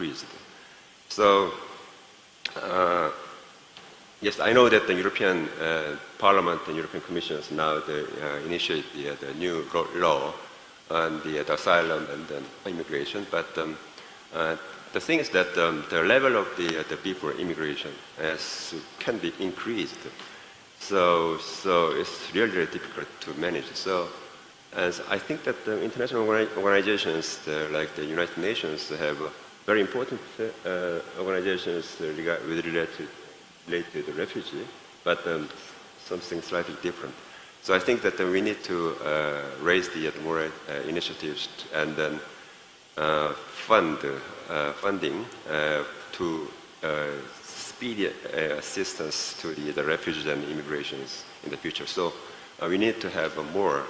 increased. So, yes, I know that the European Parliament and European Commission is now initiate the new law on the asylum and immigration, but the thing is that the level of the people immigration can be increased. So it's really, really difficult to manage. So as I think that the international organizations like the United Nations have very important organizations related to the refugee, but something slightly different. So I think that we need to raise the more initiatives and then funding to speedy assistance to the refugees and immigrations in the future. So we need to have a more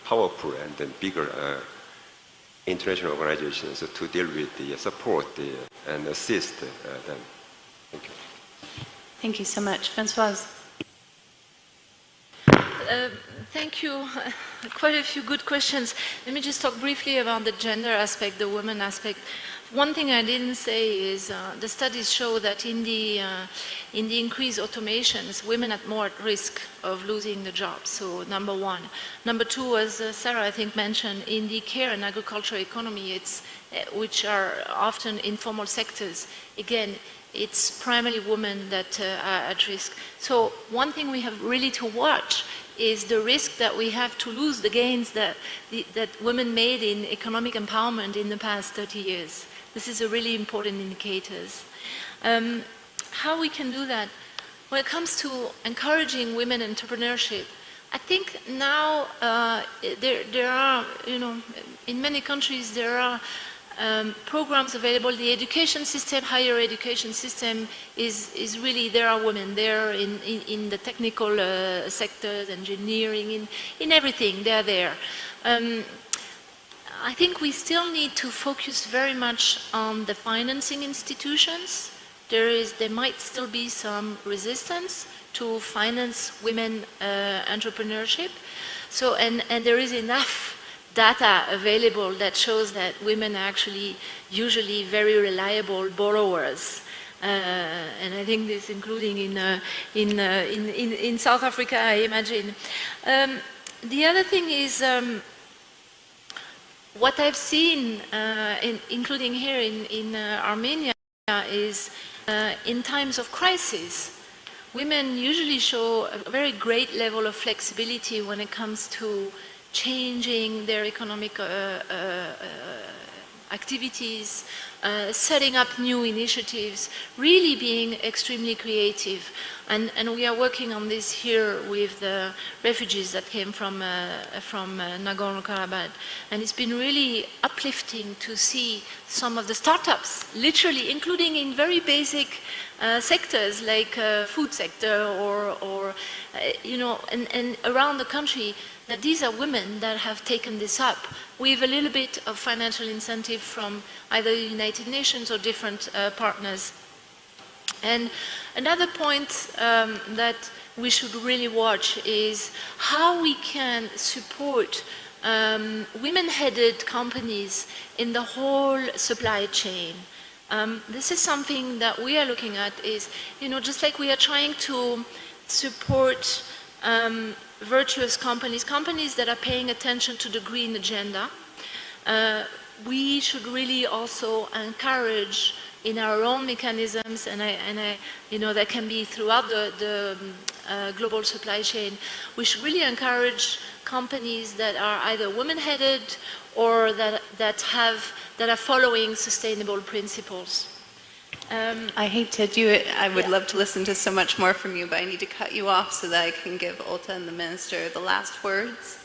powerful and then bigger international organizations to deal with the support and assist them. Thank you. Thank you so much. Françoise. Thank you. Quite a few good questions. Let me just talk briefly about the gender aspect, the woman aspect. One thing I didn't say is the studies show that in the increased automations, women are more at risk of losing the job. So number one. Number two, as Sarah I think mentioned, in the care and agriculture economy, which are often informal sectors, again, it's primarily women that are at risk. So one thing we have really to watch is the risk that we have to lose the gains that women made in economic empowerment in the past 30 years. This is a really important indicator. How we can do that? When it comes to encouraging women entrepreneurship, I think now there are, in many countries there are programs available. The education system, higher education system is really, there are women there in the technical sectors, engineering, in everything, they're there. I think we still need to focus very much on the financing institutions. There might still be some resistance to finance women entrepreneurship. So, and there is enough data available that shows that women are actually usually very reliable borrowers. And I think this including in South Africa, I imagine. The other thing is, what I've seen, including here in Armenia, is in times of crisis, women usually show a very great level of flexibility when it comes to changing their economic activities, setting up new initiatives, really being extremely creative. And we are working on this here with the refugees that came from Nagorno-Karabakh. And it's been really uplifting to see some of the startups, literally, including in very basic sectors like food sector or and around the country, that these are women that have taken this up with a little bit of financial incentive from either the United Nations or different partners. And another point that we should really watch is how we can support women-headed companies in the whole supply chain. This is something that we are looking at is, just like we are trying to support virtuous companies that are paying attention to the green agenda, we should really also encourage in our own mechanisms, and that can be throughout the global supply chain. We should really encourage companies that are either women-headed or that are following sustainable principles. I hate to do it. I would love to listen to so much more from you, but I need to cut you off so that I can give Olta and the Minister the last words.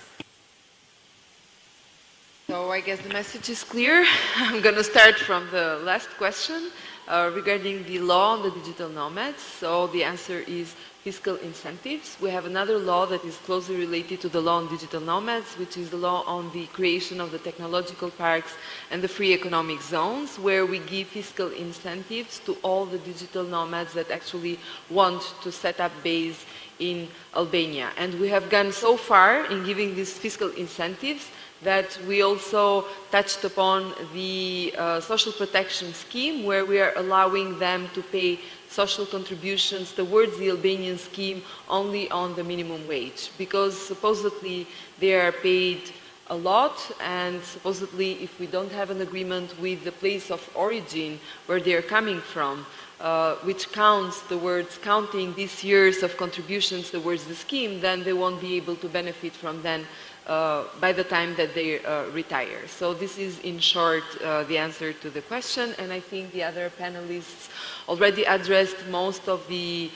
So I guess the message is clear. I'm going to start from the last question regarding the law on the digital nomads. So the answer is fiscal incentives. We have another law that is closely related to the law on digital nomads, which is the law on the creation of the technological parks and the free economic zones, where we give fiscal incentives to all the digital nomads that actually want to set up base in Albania. And we have gone so far in giving these fiscal incentives that we also touched upon the social protection scheme, where we are allowing them to pay social contributions towards the Albanian scheme only on the minimum wage, because supposedly they are paid a lot, and supposedly if we don't have an agreement with the place of origin where they are coming from, which counts towards counting these years of contributions towards the scheme, then they won't be able to benefit from them by the time that they retire. So this is, in short, the answer to the question, and I think the other panelists already addressed most of the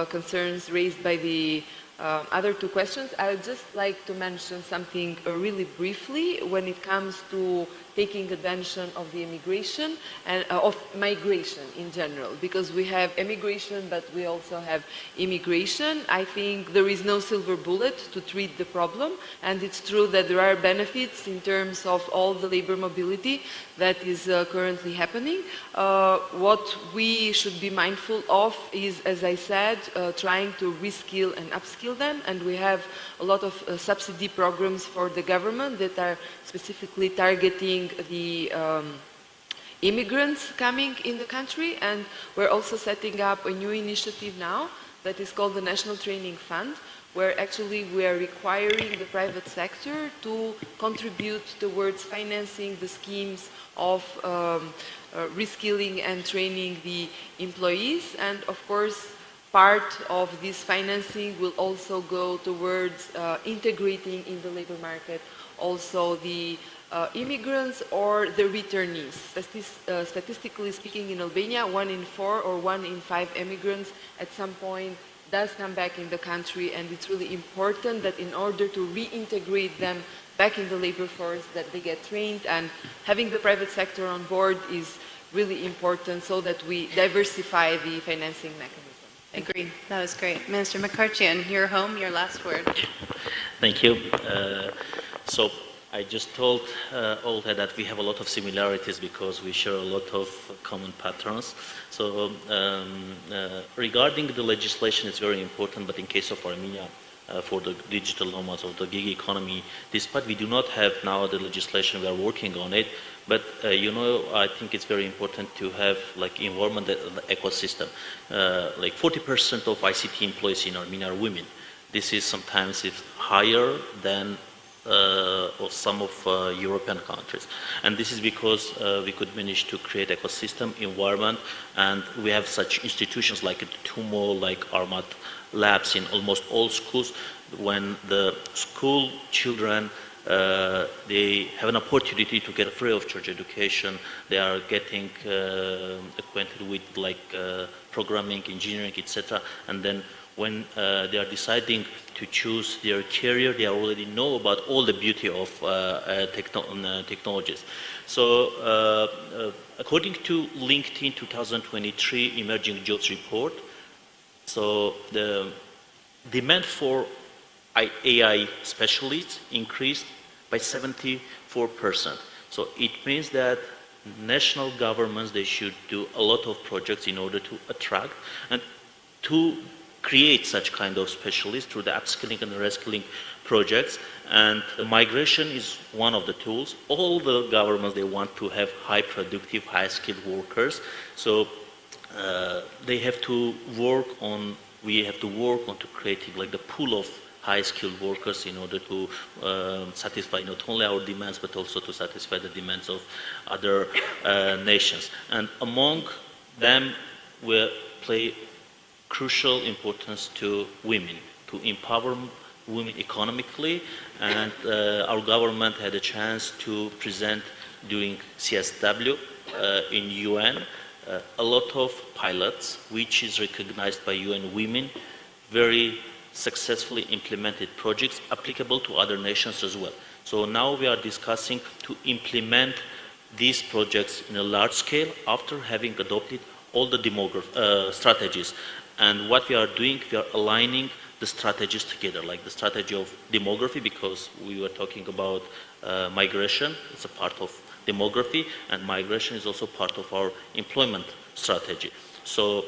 concerns raised by the other two questions. I would just like to mention something really briefly when it comes to taking advantage of the immigration and of migration in general, because we have immigration but we also have immigration. I think there is no silver bullet to treat the problem, and it's true that there are benefits in terms of all the labor mobility that is currently happening. What we should be mindful of is, as I said, trying to reskill and upskill them, and we have a lot of subsidy programs for the government that are specifically targeting the immigrants coming in the country, and we're also setting up a new initiative now that is called the National Training Fund, where actually we are requiring the private sector to contribute towards financing the schemes of reskilling and training the employees, and of course part of this financing will also go towards integrating in the labor market also the immigrants or the returnees. Statistically speaking, in Albania, 1 in 4 or 1 in 5 immigrants at some point does come back in the country, and it's really important that in order to reintegrate them back in the labor force, that they get trained, and having the private sector on board is really important so that we diversify the financing mechanism. Agreed. That was great. Minister Makarchian, your home, your last word. Thank you. So I just told Olga that we have a lot of similarities because we share a lot of common patterns. So regarding the legislation, it's very important, but in case of Armenia, for the digital nomads of the gig economy, despite we do not have now the legislation, we are working on it, but I think it's very important to have like environment ecosystem. Like 40% of ICT employees in Armenia are women. This is sometimes higher than of some of European countries, and this is because we could manage to create ecosystem environment, and we have such institutions like TUMO, like Armat labs in almost all schools. When the school children they have an opportunity to get a free of charge education, they are getting acquainted with like programming, engineering, etc. And then when they are deciding to choose their career, they already know about all the beauty of technologies. So according to LinkedIn 2023 Emerging Jobs Report, so the demand for AI specialists increased by 74%. So it means that national governments, they should do a lot of projects in order to attract and to create such kind of specialists through the upskilling and reskilling projects. And migration is one of the tools. All the governments, they want to have high productive, high skilled workers. So they have to work on, we have to work on to creating like the pool of high skilled workers in order to satisfy not only our demands but also to satisfy the demands of other nations. And among them will play crucial importance to women, to empower women economically, and our government had a chance to present during CSW in UN a lot of pilots, which is recognized by UN Women, very successfully implemented projects applicable to other nations as well. So now we are discussing to implement these projects in a large scale after having adopted all the strategies. And what we are doing, we are aligning the strategies together, like the strategy of demography, because we were talking about migration, it's a part of demography, and migration is also part of our employment strategy. So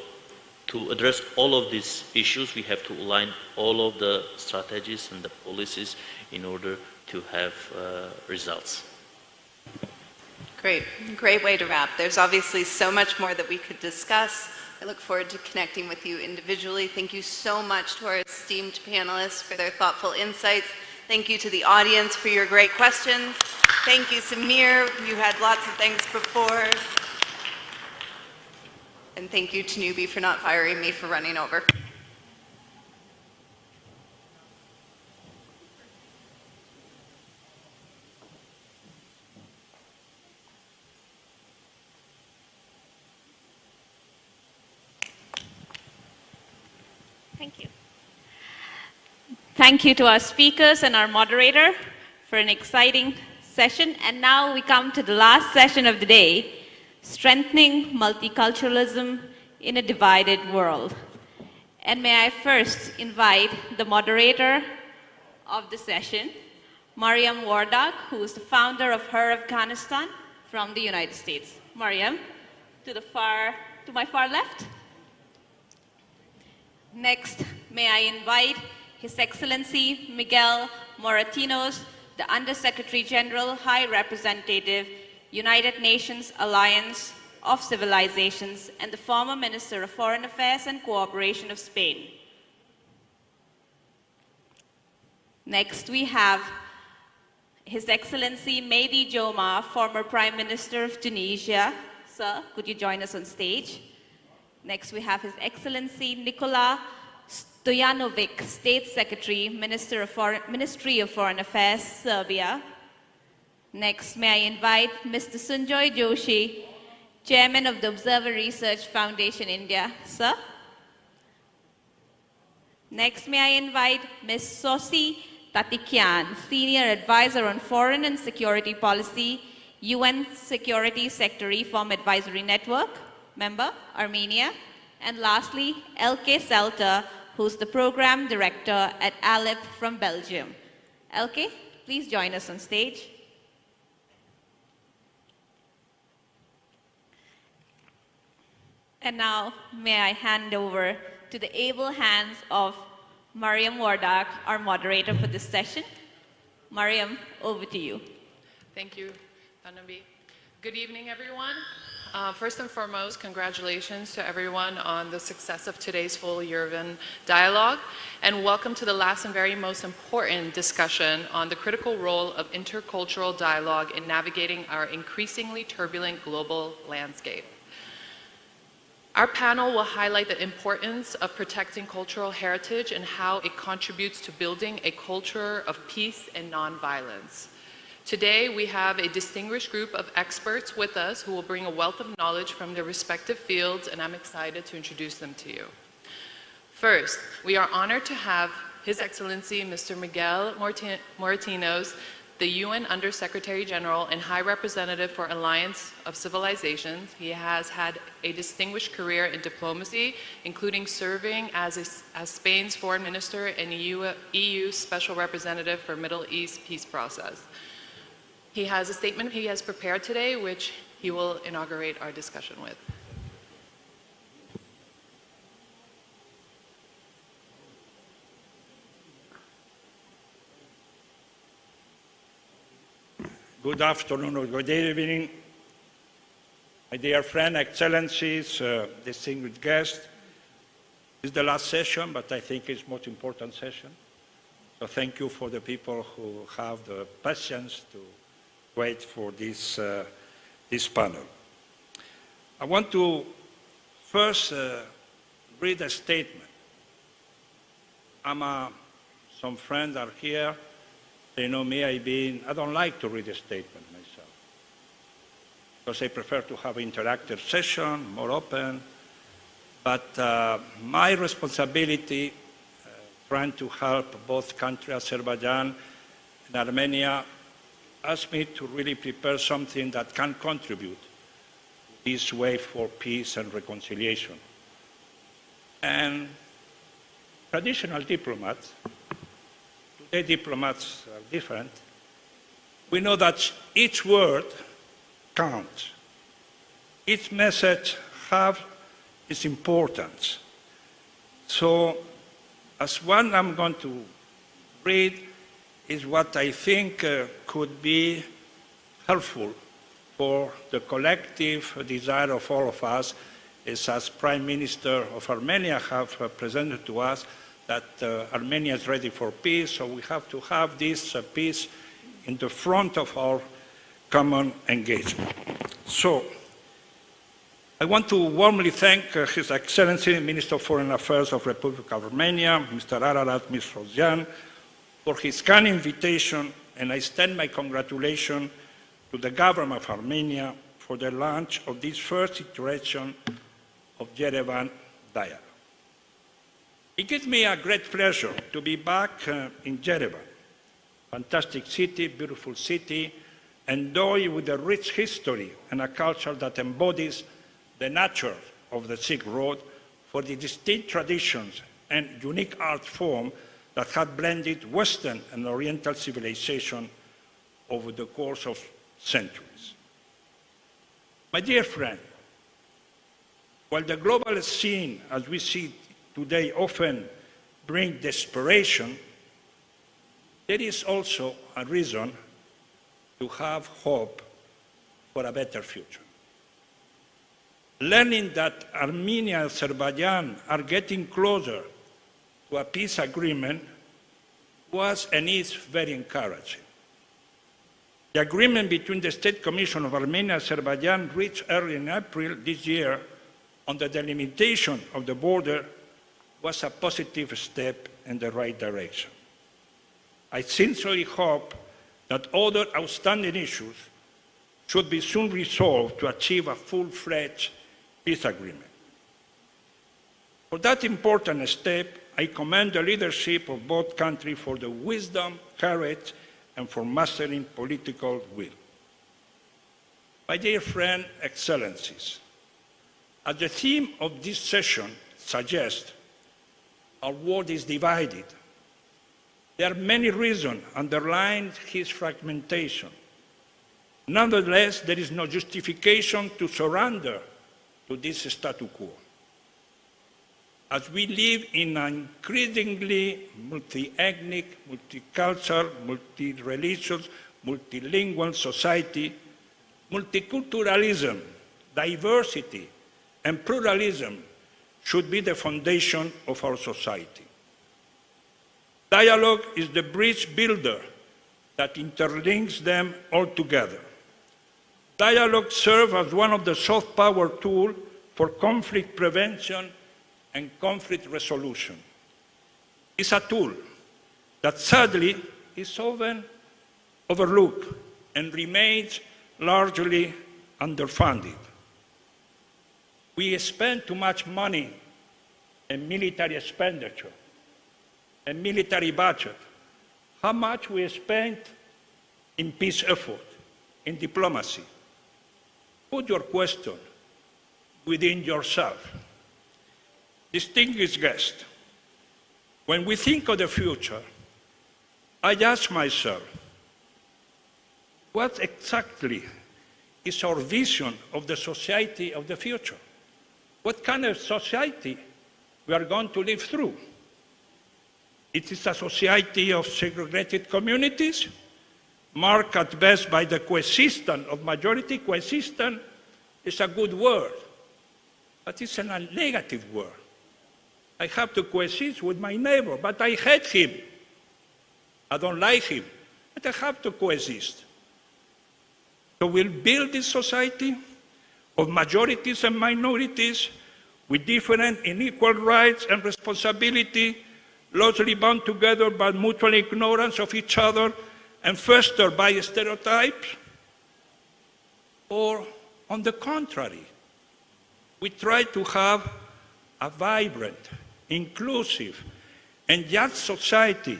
to address all of these issues, we have to align all of the strategies and the policies in order to have results. Great way to wrap. There's obviously so much more that we could discuss. I look forward to connecting with you individually. Thank you so much to our esteemed panelists for their thoughtful insights. Thank you to the audience for your great questions. Thank you, Samir. You had lots of things before. And thank you to Newbie for not firing me for running over. Thank you. Thank you to our speakers and our moderator for an exciting session. And now we come to the last session of the day, Strengthening Multiculturalism in a Divided World. And may I first invite the moderator of the session, Mariam Wardak, who is the founder of Her Afghanistan from the United States. Mariam, to my far left. Next, may I invite His Excellency Miguel Moratinos, the Undersecretary General, High Representative, United Nations Alliance of Civilizations, and the former Minister of Foreign Affairs and Cooperation of Spain. Next, we have His Excellency Mehdi Joma, former Prime Minister of Tunisia. Sir, could you join us on stage? Next, we have His Excellency Nikola Stojanovic, State Secretary, Ministry of Foreign Affairs, Serbia. Next, may I invite Mr. Sunjoy Joshi, Chairman of the Observer Research Foundation, India. Sir. Next, may I invite Ms. Sosi Tatikyan, Senior Advisor on Foreign and Security Policy, UN Security Sector Reform Advisory Network, member, Armenia. And lastly, Elke Selter, who's the Program Director at ALIP from Belgium. Elke, please join us on stage. And now, may I hand over to the able hands of Mariam Wardak, our moderator for this session. Mariam, over to you. Thank you, Tanabi. Good evening, everyone. First and foremost, congratulations to everyone on the success of today's full Yerevan dialogue, and welcome to the last and very most important discussion on the critical role of intercultural dialogue in navigating our increasingly turbulent global landscape. Our panel will highlight the importance of protecting cultural heritage and how it contributes to building a culture of peace and nonviolence. Today, we have a distinguished group of experts with us who will bring a wealth of knowledge from their respective fields, and I'm excited to introduce them to you. First, we are honored to have His Excellency Mr. Miguel Moratinos, the UN Undersecretary General and High Representative for Alliance of Civilizations. He has had a distinguished career in diplomacy, including serving as Spain's Foreign Minister and EU Special Representative for Middle East Peace Process. He has a statement he has prepared today, which he will inaugurate our discussion with. Good afternoon or good evening, my dear friend, excellencies, distinguished guests. This is the last session, but I think it's the most important session. So thank you for the people who have the patience to wait for this panel. I want to first read a statement. Some friends are here. They know me, I don't like to read a statement myself, because I prefer to have an interactive session, more open. But my responsibility, trying to help both countries, Azerbaijan and Armenia, asked me to really prepare something that can contribute to this way for peace and reconciliation. And traditional diplomats, today diplomats are different, we know that each word counts. Each message has its importance. So as one I'm going to read, is what I think could be helpful for the collective desire of all of us, is as Prime Minister of Armenia have presented to us, that Armenia is ready for peace, so we have to have this peace in the front of our common engagement. So, I want to warmly thank His Excellency, Minister of Foreign Affairs of Republic of Armenia, Mr. Ararat Mirzoyan, for his kind invitation, and I extend my congratulations to the government of Armenia for the launch of this first iteration of Yerevan Dialogue. It gives me a great pleasure to be back in Yerevan, fantastic city, beautiful city, endowed with a rich history and a culture that embodies the nature of the Silk Road, for the distinct traditions and unique art form that had blended Western and Oriental civilization over the course of centuries. My dear friend, while the global scene as we see it today often brings desperation, there is also a reason to have hope for a better future. Learning that Armenia and Azerbaijan are getting closer to a peace agreement was and is very encouraging. The agreement between the State Commission of Armenia and Azerbaijan reached early in April this year on the delimitation of the border was a positive step in the right direction. I sincerely hope that other outstanding issues should be soon resolved to achieve a full-fledged peace agreement. For that important step, I commend the leadership of both countries for the wisdom, courage, and for mastering political will. My dear friend, Excellencies, as the theme of this session suggests, our world is divided. There are many reasons underlying his fragmentation. Nonetheless, there is no justification to surrender to this status quo. As we live in an increasingly multi-ethnic, multicultural, multi-religious, multilingual society, multiculturalism, diversity, and pluralism should be the foundation of our society. Dialogue is the bridge builder that interlinks them all together. Dialogue serves as one of the soft power tools for conflict prevention and conflict resolution. It's a tool that sadly is often overlooked and remains largely underfunded. We spend too much money in military expenditure and military budget. How much we spend in peace effort, in diplomacy? Put your question within yourself. Distinguished guests, when we think of the future, I ask myself, what exactly is our vision of the society of the future? What kind of society we are going to live through? It is a society of segregated communities, marked at best by the coexistence of majority. Coexistence is a good word, but it's a negative word. I have to coexist with my neighbor, but I hate him. I don't like him, but I have to coexist. So we'll build this society of majorities and minorities with different and equal rights and responsibility, largely bound together by mutual ignorance of each other and fostered by stereotypes? Or, on the contrary, we try to have a vibrant, inclusive, and just society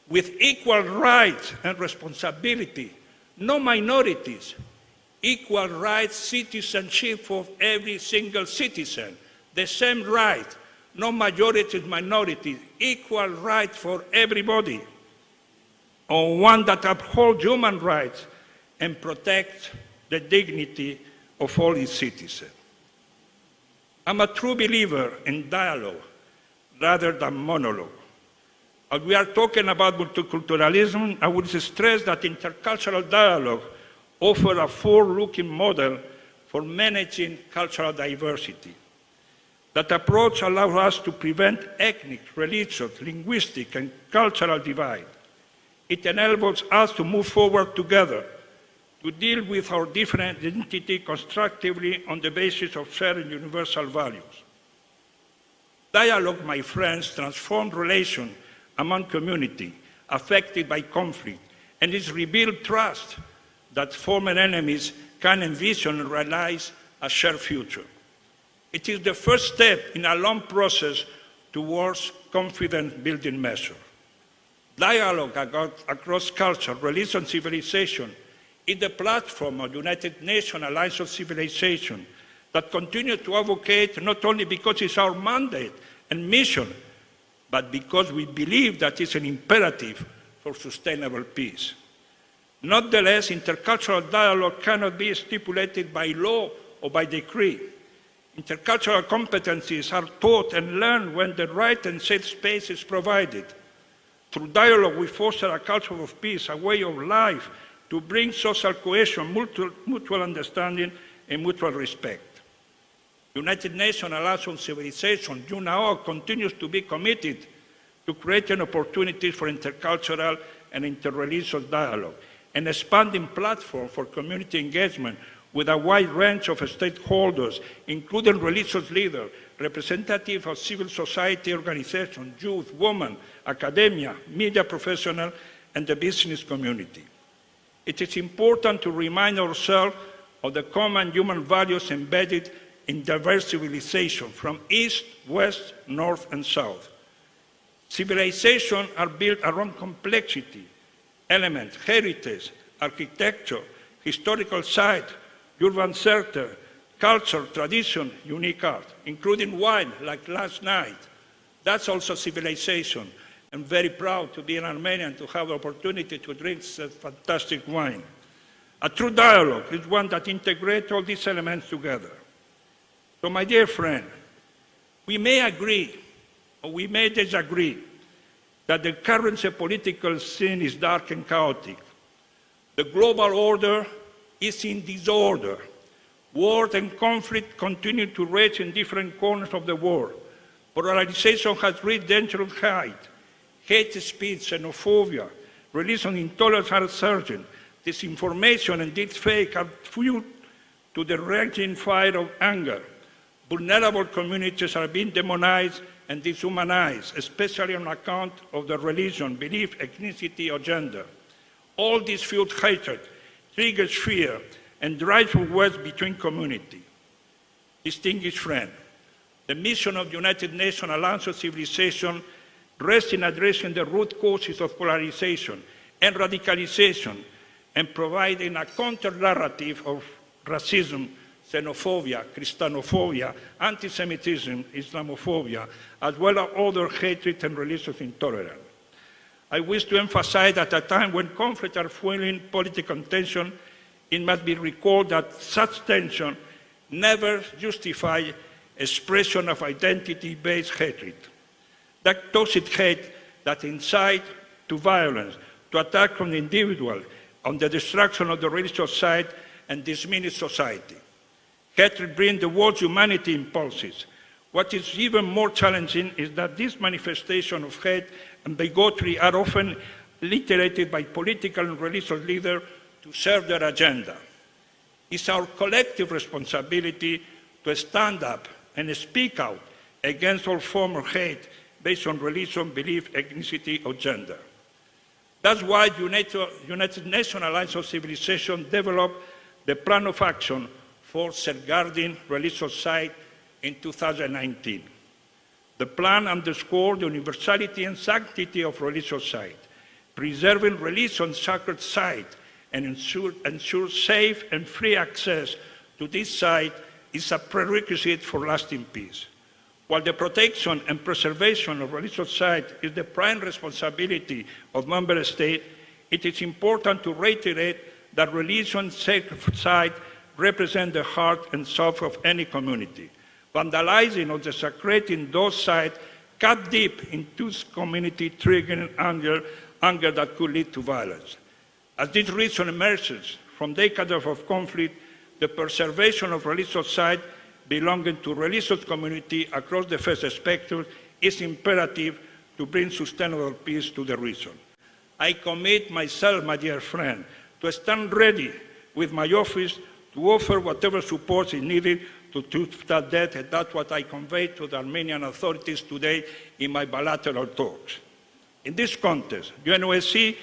with equal rights and responsibility, no minorities, equal rights, citizenship for every single citizen, the same right, no majorities, minorities, equal rights for everybody, or one that upholds human rights and protects the dignity of all its citizens. I'm a true believer in dialogue rather than monologue. As we are talking about multiculturalism, I would stress that intercultural dialogue offers a forward-looking model for managing cultural diversity. That approach allows us to prevent ethnic, religious, linguistic, and cultural divide. It enables us to move forward together, to deal with our different identity constructively on the basis of shared universal values. Dialogue, my friends, transforms relations among communities affected by conflict, and it rebuilds trust that former enemies can envision and realize a shared future. It is the first step in a long process towards confidence-building measures. Dialogue across culture, religion, and civilization is the platform of the United Nations Alliance of Civilization that continues to advocate not only because it's our mandate and mission, but because we believe that it's an imperative for sustainable peace. Nonetheless, intercultural dialogue cannot be stipulated by law or by decree. Intercultural competencies are taught and learned when the right and safe space is provided. Through dialogue, we foster a culture of peace, a way of life to bring social cohesion, mutual understanding, and mutual respect. United Nations Alliance on Civilization, UNAO, continues to be committed to creating opportunities for intercultural and interreligious dialogue, an expanding platform for community engagement with a wide range of stakeholders, including religious leaders, representatives of civil society organizations, youth, women, academia, media professionals, and the business community. It is important to remind ourselves of the common human values embedded in diverse civilizations from east, west, north, and south. Civilizations are built around complexity, elements, heritage, architecture, historical sites, urban sector, culture, tradition, unique art, including wine, like last night. That's also civilization. I'm very proud to be an Armenian, to have the opportunity to drink such fantastic wine. A true dialogue is one that integrates all these elements together. So, my dear friend, we may agree or we may disagree that the current political scene is dark and chaotic. The global order is in disorder. War and conflict continue to rage in different corners of the world. Polarization has reached dangerous heights. Hate speech, xenophobia, religious intolerance are surging. Disinformation and deepfake are fueled to the raging fire of anger. Vulnerable communities are being demonized and dehumanized, especially on account of their religion, belief, ethnicity, or gender. All this fuels hatred, triggers fear, and drives wedge between communities. Distinguished friend, the mission of the United Nations Alliance of Civilization rests in addressing the root causes of polarization and radicalization and providing a counter-narrative of racism, xenophobia, Christianophobia, anti-Semitism, Islamophobia, as well as other hatred and religious intolerance. I wish to emphasize that at a time when conflicts are fueling political tension, it must be recalled that such tension never justify expression of identity-based hatred. That toxic hate that incites to violence, to attack on the individual, on the destruction of the religious side, and diminish society. Hatred brings the world's humanity impulses. What is even more challenging is that these manifestations of hate and bigotry are often literated by political and religious leaders to serve their agenda. It's our collective responsibility to stand up and speak out against all forms of hate based on religion, belief, ethnicity, or gender. That's why United Nations Alliance of Civilization developed the Plan of Action for Safeguarding Religious Sites in 2019. The plan underscored the universality and sanctity of religious sites, preserving religious sacred sites, and ensure safe and free access to this site is a prerequisite for lasting peace. While the protection and preservation of religious sites is the prime responsibility of member states, it is important to reiterate that religious sacred sites represent the heart and soul of any community. Vandalizing or desecrating those sites cut deep into this community, triggering anger that could lead to violence. As this region emerges from decades of conflict, the preservation of religious sites belonging to religious community across the faith spectrum is imperative to bring sustainable peace to the region. I commit myself, my dear friend, to stand ready with my office to offer whatever support is needed to that death, and that's what I conveyed to the Armenian authorities today in my bilateral talks. In this context, UNOSC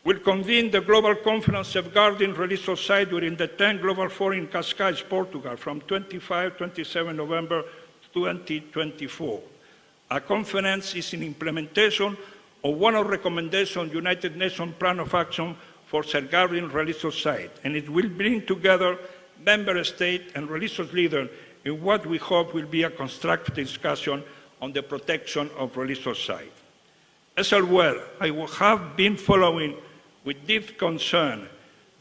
will convene the Global Conference Safeguarding Religious Sites during the 10th Global Forum in Cascais, Portugal, from 25-27 November 2024. A conference is in implementation of one of the recommendations United Nations Plan of Action for Safeguarding Religious Sites, and it will bring together member states and religious leaders in what we hope will be a constructive discussion on the protection of religious sites. As well, I have been following with deep concern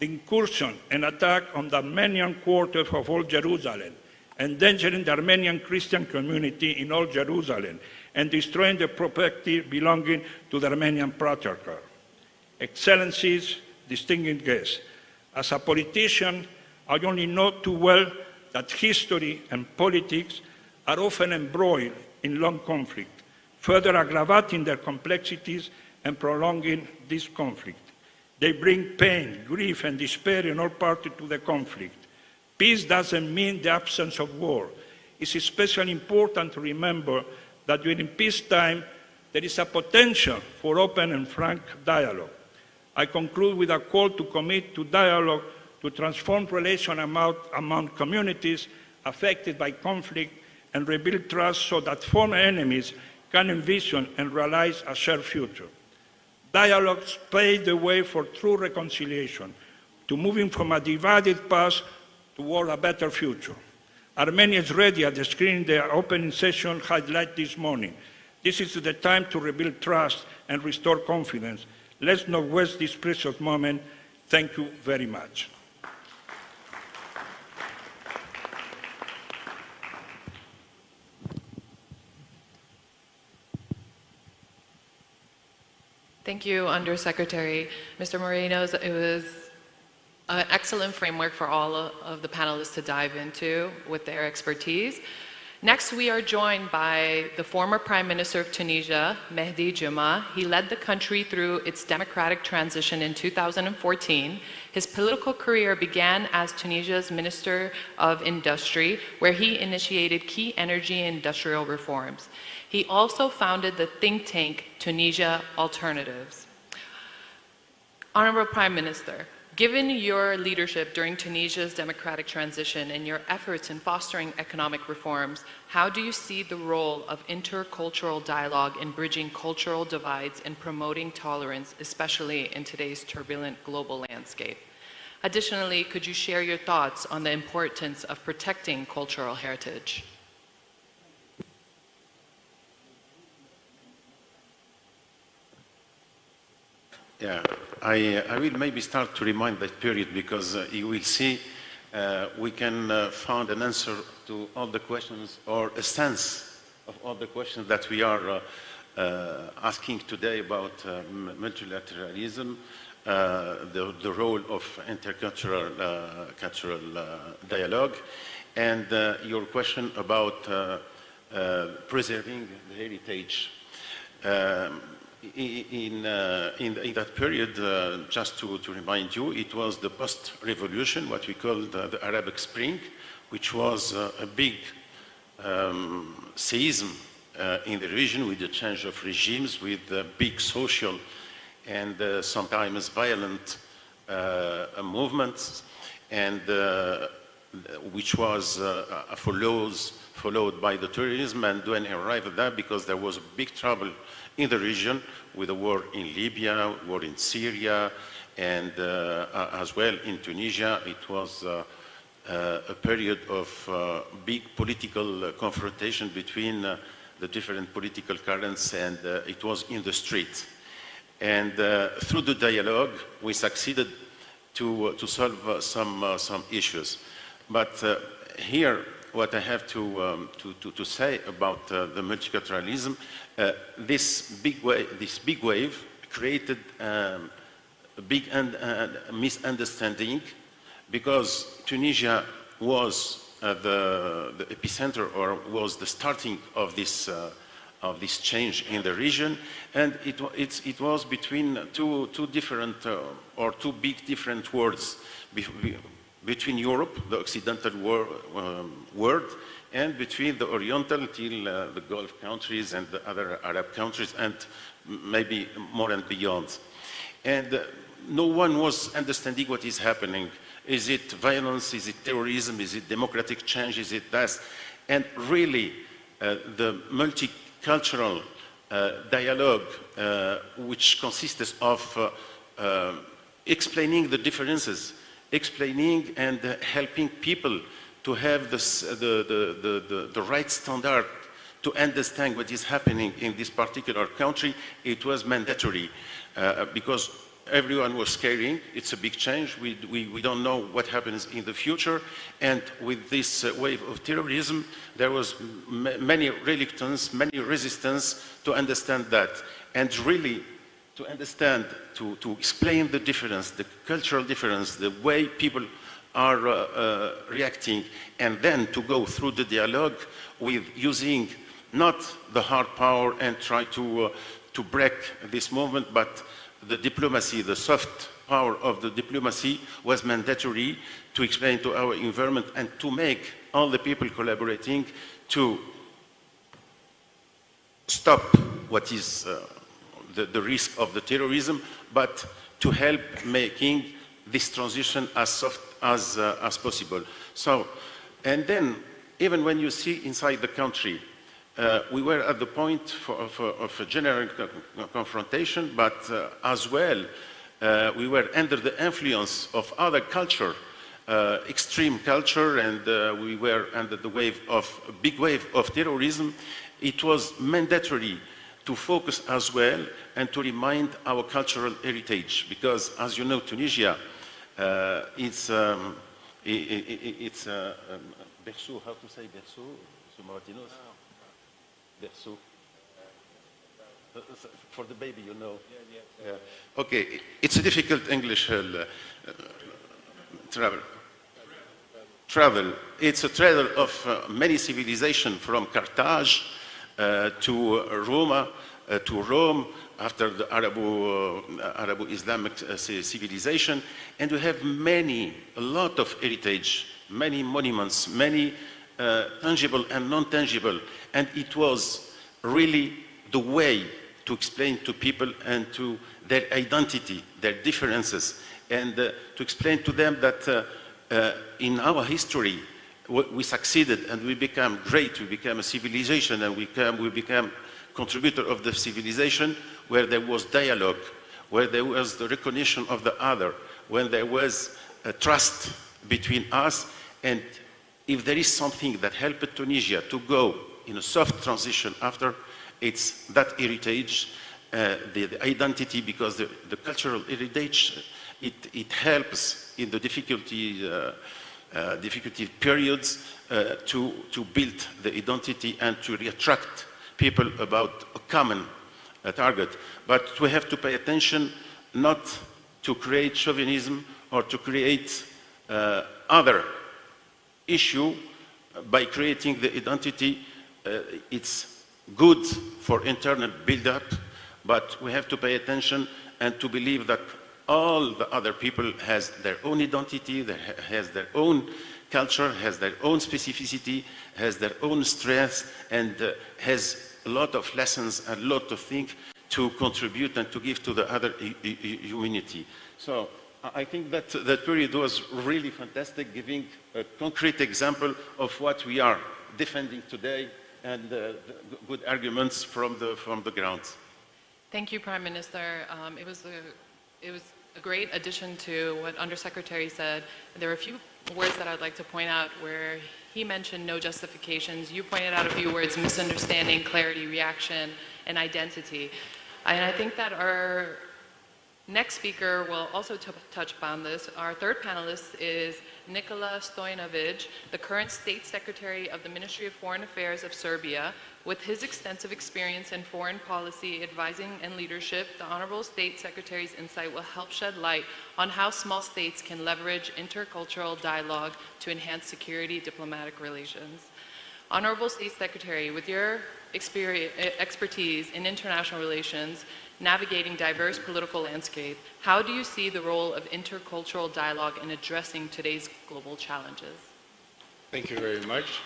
the incursion and attack on the Armenian quarter of Old Jerusalem, endangering the Armenian Christian community in Old Jerusalem and destroying the property belonging to the Armenian Patriarchate. Excellencies, distinguished guests, as a politician, I only know too well that history and politics are often embroiled in long conflict, further aggravating their complexities and prolonging this conflict. They bring pain, grief, and despair in all parties to the conflict. Peace doesn't mean the absence of war. It's especially important to remember that during peacetime, there is a potential for open and frank dialogue. I conclude with a call to commit to dialogue to transform relations among communities affected by conflict and rebuild trust so that former enemies can envision and realize a shared future. Dialogues pave the way for true reconciliation, to moving from a divided past toward a better future. Armenia is ready, as the screen in the opening session highlighted this morning. This is the time to rebuild trust and restore confidence. Let's not waste this precious moment. Thank you very much. Thank you, Undersecretary. Mr. Moreno, it was an excellent framework for all of the panelists to dive into with their expertise. Next, we are joined by the former Prime Minister of Tunisia, Mehdi Juma. He led the country through its democratic transition in 2014. His political career began as Tunisia's Minister of Industry, where he initiated key energy and industrial reforms. He also founded the think tank Tunisia Alternatives. Honorable Prime Minister, given your leadership during Tunisia's democratic transition and your efforts in fostering economic reforms, how do you see the role of intercultural dialogue in bridging cultural divides and promoting tolerance, especially in today's turbulent global landscape? Additionally, could you share your thoughts on the importance of protecting cultural heritage? Yeah, I will maybe start to remind that period because you will see we can find an answer to all the questions or a sense of all the questions that we are asking today about multilateralism, the role of intercultural cultural dialogue, and your question about preserving the heritage. In that period, just to remind you, it was the post-revolution, what we call the Arabic Spring, which was a big seism in the region with the change of regimes, with big social and sometimes violent movements, and which was followed by the terrorism. And when I arrived at that, because there was a big trouble in the region with the war in Libya, war in Syria, and as well in Tunisia, it was a period of big political confrontation between the different political currents, and it was in the street. And through the dialogue, we succeeded to solve some issues. But here, what I have to say about the multiculturalism, this big wave created a big misunderstanding, because Tunisia was the epicenter, or was the starting of this change in the region, and it was between two different or two big different worlds, between Europe, the Occidental world, and between the Oriental till the Gulf countries and the other Arab countries, and maybe more and beyond. And no one was understanding what is happening. Is it violence? Is it terrorism? Is it democratic change? Is it that? And really, the multicultural dialogue, which consists of explaining the differences, explaining and helping people to have the right standard to understand what is happening in this particular country, it was mandatory, because everyone was scaring. It's a big change. We don't know what happens in the future. And with this wave of terrorism, there was many reluctance, many resistance to understand that. And really, to understand, to explain the difference, the cultural difference, the way people are reacting, and then to go through the dialogue with using not the hard power and try to break this movement, but the diplomacy, the soft power of the diplomacy was mandatory to explain to our environment and to make all the people collaborating to stop what is the risk of the terrorism, but to help making this transition as soft as possible. So, and then even when you see inside the country, we were at the point of a general confrontation, but as well, we were under the influence of other culture, extreme culture, and we were under the big wave of terrorism. It was mandatory to focus as well and to remind our cultural heritage, because, as you know, Tunisia, it's berceau. How to say berceau? Berceau. For the baby, you know. Yeah. Okay, it's a difficult English travel. It's a travel of many civilizations, from Carthage to Roma, to Rome, after the Arabo-Islamic civilization. And we have a lot of heritage, many monuments, many tangible and non-tangible. And it was really the way to explain to people and to their identity, their differences, and to explain to them that in our history, we succeeded and we became great, we became a civilization, and we became contributor of the civilization, where there was dialogue, where there was the recognition of the other, when there was a trust between us. And if there is something that helped Tunisia to go in a soft transition after, it's that heritage, the identity, because the cultural heritage, it helps in the difficult periods to build the identity and to attract people about a common target. But we have to pay attention not to create chauvinism or to create other issue by creating the identity. It's good for internal build-up, but we have to pay attention and to believe that all the other people has their own identity, has their own culture, has their own specificity, has their own strengths, and has a lot of lessons and a lot of things to contribute and to give to the other humanity. So I think that that period was really fantastic, giving a concrete example of what we are defending today, and good arguments from the ground. Thank you, Prime Minister. It was a great addition to what Undersecretary said. There are a few words that I'd like to point out where he mentioned no justifications. You pointed out a few words: misunderstanding, clarity, reaction, and identity. And I think that Next speaker will also touch upon this. Our third panelist is Nikola Stojanovic, the current State Secretary of the Ministry of Foreign Affairs of Serbia. With his extensive experience in foreign policy, advising, and leadership, the Honorable State Secretary's insight will help shed light on how small states can leverage intercultural dialogue to enhance security diplomatic relations. Honorable State Secretary, with your expertise in international relations, navigating diverse political landscape, how do you see the role of intercultural dialogue in addressing today's global challenges? Thank you very much.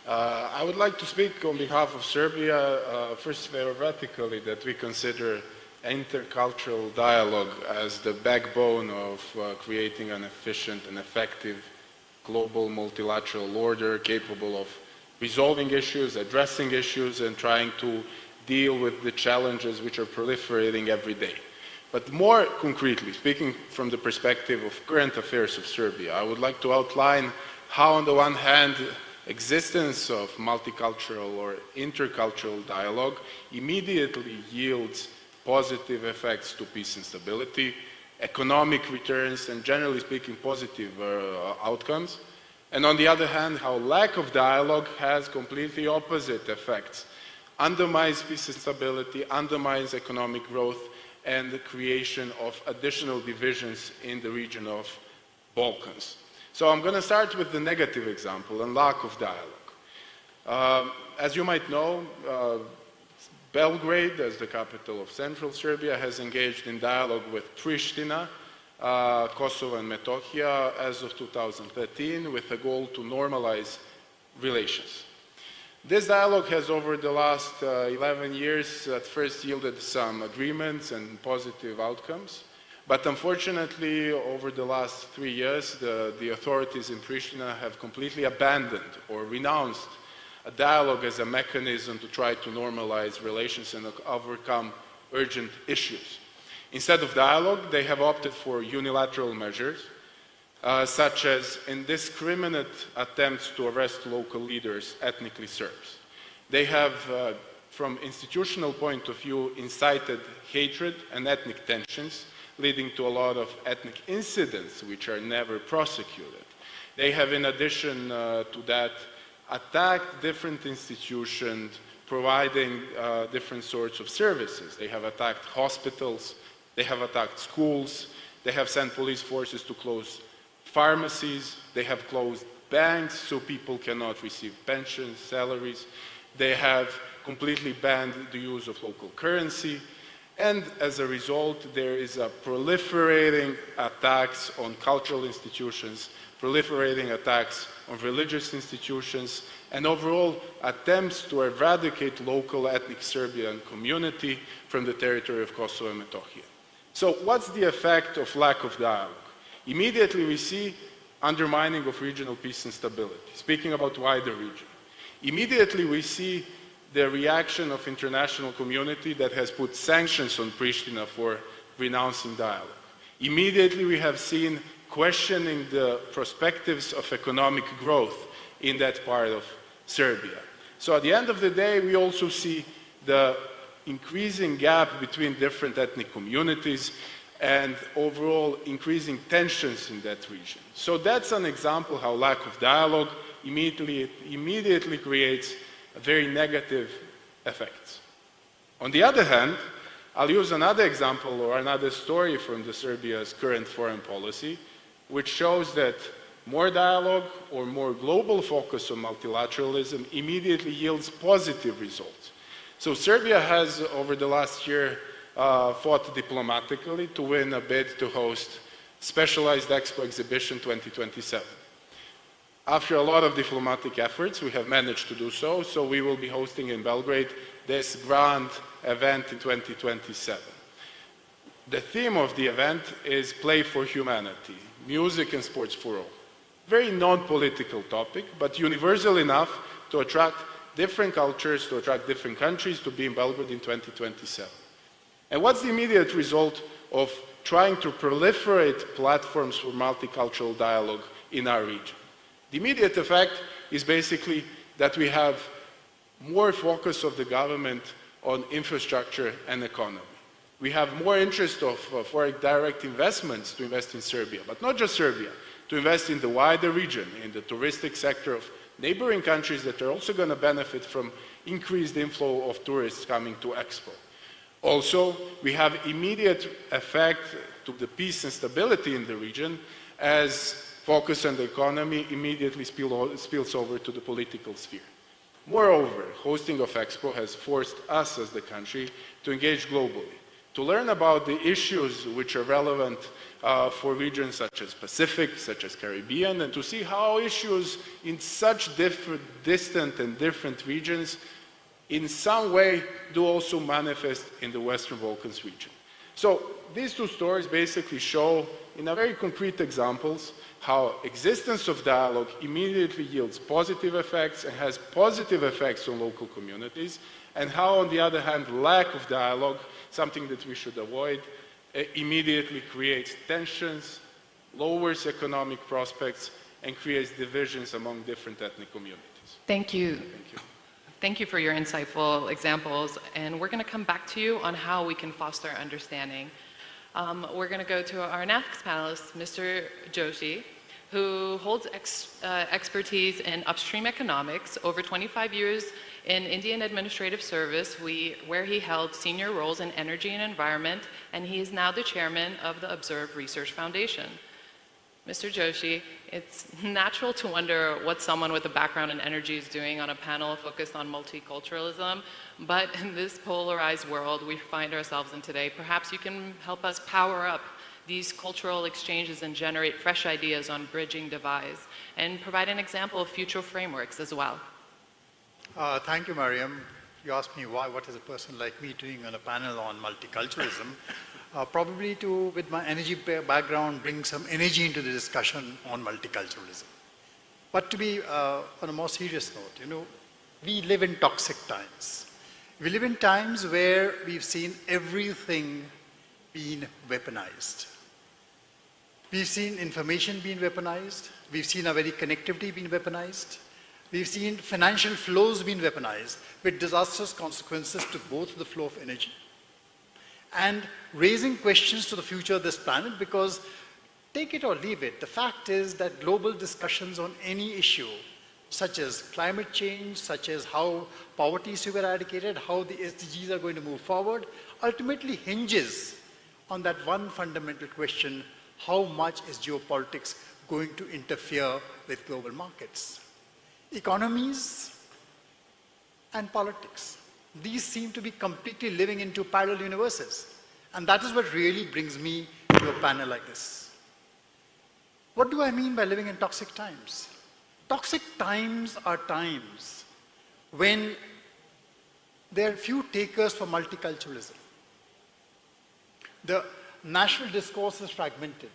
I would like to speak on behalf of Serbia, first theoretically, that we consider intercultural dialogue as the backbone of creating an efficient and effective global multilateral order capable of resolving issues, addressing issues, and trying to deal with the challenges which are proliferating every day. But more concretely, speaking from the perspective of current affairs of Serbia, I would like to outline how, on the one hand, existence of multicultural or intercultural dialogue immediately yields positive effects to peace and stability, economic returns, and generally speaking, positive outcomes. And on the other hand, how lack of dialogue has completely opposite effects, undermines peace and stability, undermines economic growth, and the creation of additional divisions in the region of Balkans. So I'm going to start with the negative example and lack of dialogue. As you might know, Belgrade, as the capital of central Serbia, has engaged in dialogue with Pristina, Kosovo and Metohija as of 2013 with a goal to normalize relations. This dialogue has, over the last 11 years, at first yielded some agreements and positive outcomes. But unfortunately, over the last 3 years, the authorities in Pristina have completely abandoned or renounced a dialogue as a mechanism to try to normalize relations and overcome urgent issues. Instead of dialogue, they have opted for unilateral measures, such as indiscriminate attempts to arrest local leaders, ethnically Serbs. They have, from institutional point of view, incited hatred and ethnic tensions, leading to a lot of ethnic incidents which are never prosecuted. They have, in addition to that, attacked different institutions providing different sorts of services. They have attacked hospitals, they have attacked schools, they have sent police forces to close pharmacies, they have closed banks so people cannot receive pensions, salaries, they have completely banned the use of local currency, and as a result there is a proliferating attacks on cultural institutions, proliferating attacks on religious institutions, and overall attempts to eradicate local ethnic Serbian community from the territory of Kosovo and Metohija. So what's the effect of lack of dialogue? Immediately we see undermining of regional peace and stability, speaking about wider region. Immediately we see the reaction of international community that has put sanctions on Pristina for renouncing dialogue. Immediately we have seen questioning the perspectives of economic growth in that part of Serbia. So at the end of the day, we also see the increasing gap between different ethnic communities and overall increasing tensions in that region. So that's an example how lack of dialogue immediately creates a very negative effects. On the other hand, I'll use another example or another story from the Serbia's current foreign policy, which shows that more dialogue or more global focus on multilateralism immediately yields positive results. So Serbia has, over the last year, fought diplomatically to win a bid to host Specialized Expo Exhibition 2027. After a lot of diplomatic efforts, we have managed to do so, so we will be hosting in Belgrade this grand event in 2027. The theme of the event is Play for Humanity, music and sports for all. Very non-political topic, but universal enough to attract different cultures, to attract different countries to be in Belgrade in 2027. And what's the immediate result of trying to proliferate platforms for multicultural dialogue in our region? The immediate effect is basically that we have more focus of the government on infrastructure and economy. We have more interest of foreign direct investments to invest in Serbia, but not just Serbia, to invest in the wider region, in the touristic sector of neighboring countries that are also going to benefit from increased inflow of tourists coming to Expo. Also, we have immediate effect to the peace and stability in the region as focus on the economy immediately spills over to the political sphere. Moreover, hosting of Expo has forced us as the country to engage globally, to learn about the issues which are relevant for regions such as Pacific, such as Caribbean, and to see how issues in such distant and different regions in some way do also manifest in the Western Balkans region. So these two stories basically show in a very concrete examples how existence of dialogue immediately yields positive effects and has positive effects on local communities, and how on the other hand lack of dialogue, something that we should avoid, immediately creates tensions, lowers economic prospects, and creates divisions among different ethnic communities. Thank you. Thank you. Thank you for your insightful examples, and we're going to come back to you on how we can foster understanding. We're going to go to our next panelist, Mr. Joshi, who holds expertise in upstream economics, over 25 years in Indian Administrative Service, where he held senior roles in energy and environment, and he is now the chairman of the Observe Research Foundation. Mr. Joshi, it's natural to wonder what someone with a background in energy is doing on a panel focused on multiculturalism, but in this polarized world we find ourselves in today, perhaps you can help us power up these cultural exchanges and generate fresh ideas on bridging divides, and provide an example of future frameworks as well. Thank you, Mariam. You asked me what is a person like me doing on a panel on multiculturalism. Probably to, with my energy background, bring some energy into the discussion on multiculturalism. But to be on a more serious note, we live in toxic times. We live in times where we've seen everything being weaponized. We've seen information being weaponized. We've seen our very connectivity being weaponized. We've seen financial flows being weaponized with disastrous consequences to both the flow of energy and raising questions to the future of this planet, because take it or leave it, the fact is that global discussions on any issue, such as climate change, such as how poverty is to be eradicated, how the SDGs are going to move forward, ultimately hinges on that one fundamental question: how much is geopolitics going to interfere with global markets? Economies and politics, these seem to be completely living in two parallel universes. And that is what really brings me to a panel like this. What do I mean by living in toxic times? Toxic times are times when there are few takers for multiculturalism. The national discourse is fragmented.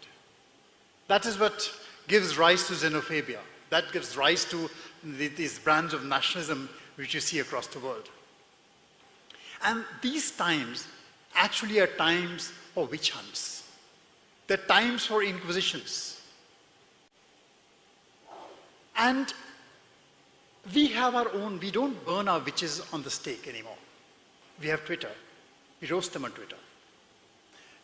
That is what gives rise to xenophobia. That gives rise to these brands of nationalism which you see across the world. And these times actually are times for witch hunts. They're times for inquisitions. And we have our own, we don't burn our witches on the stake anymore. We have Twitter. We roast them on Twitter.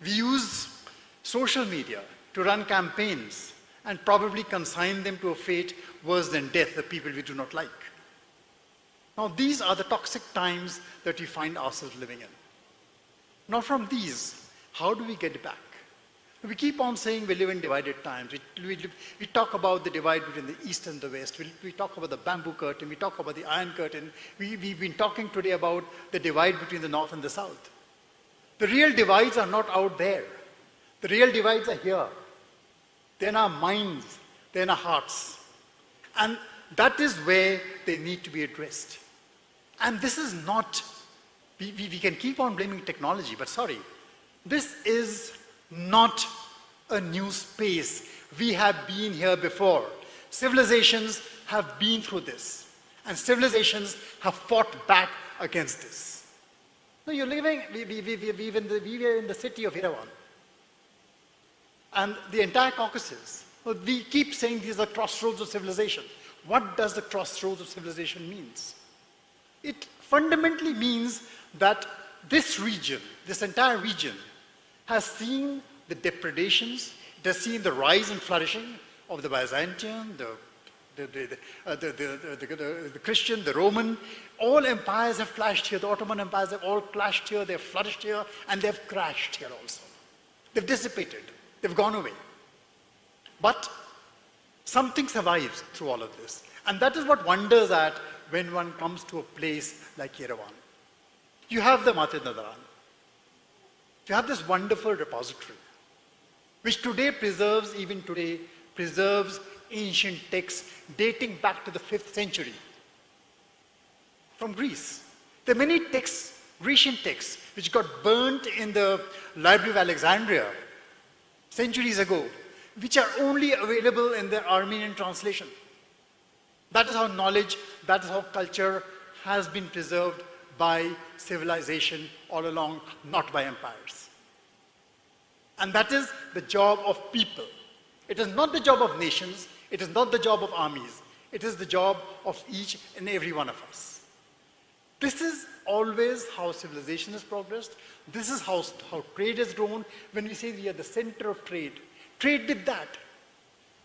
We use social media to run campaigns and probably consign them to a fate worse than death, the people we do not like. Now, these are the toxic times that we find ourselves living in. Now, from these, how do we get back? We keep on saying we live in divided times. We talk about the divide between the East and the West. We talk about the bamboo curtain. We talk about the Iron Curtain. We've been talking today about the divide between the North and the South. The real divides are not out there. The real divides are here. They're in our minds. They're in our hearts. And that is where they need to be addressed. And this is not, we can keep on blaming technology, but sorry, this is not a new space. We have been here before. Civilizations have been through this, and civilizations have fought back against this. No, you're living, we were in the city of Yerevan, and the entire Caucasus. We keep saying these are crossroads of civilization. What does the crossroads of civilization mean? It fundamentally means that this region, this entire region, has seen the depredations, it has seen the rise and flourishing of the Byzantine, the Christian, the Roman. All empires have clashed here. The Ottoman empires have all clashed here, they've flourished here, and they've crashed here also. They've dissipated, they've gone away. But something survives through all of this. And that is what wonders at when one comes to a place like Yerevan. You have the Mate Nadaran. You have this wonderful repository, which today preserves, even today, preserves ancient texts dating back to the 5th century from Greece. There are many texts, Grecian texts, which got burnt in the Library of Alexandria centuries ago, which are only available in the Armenian translation. That is how knowledge, that is how culture has been preserved by civilization all along, not by empires. And that is the job of people. It is not the job of nations, it is not the job of armies, it is the job of each and every one of us. This is always how civilization has progressed. This is how trade has grown. When we say we are the center of trade, trade did that.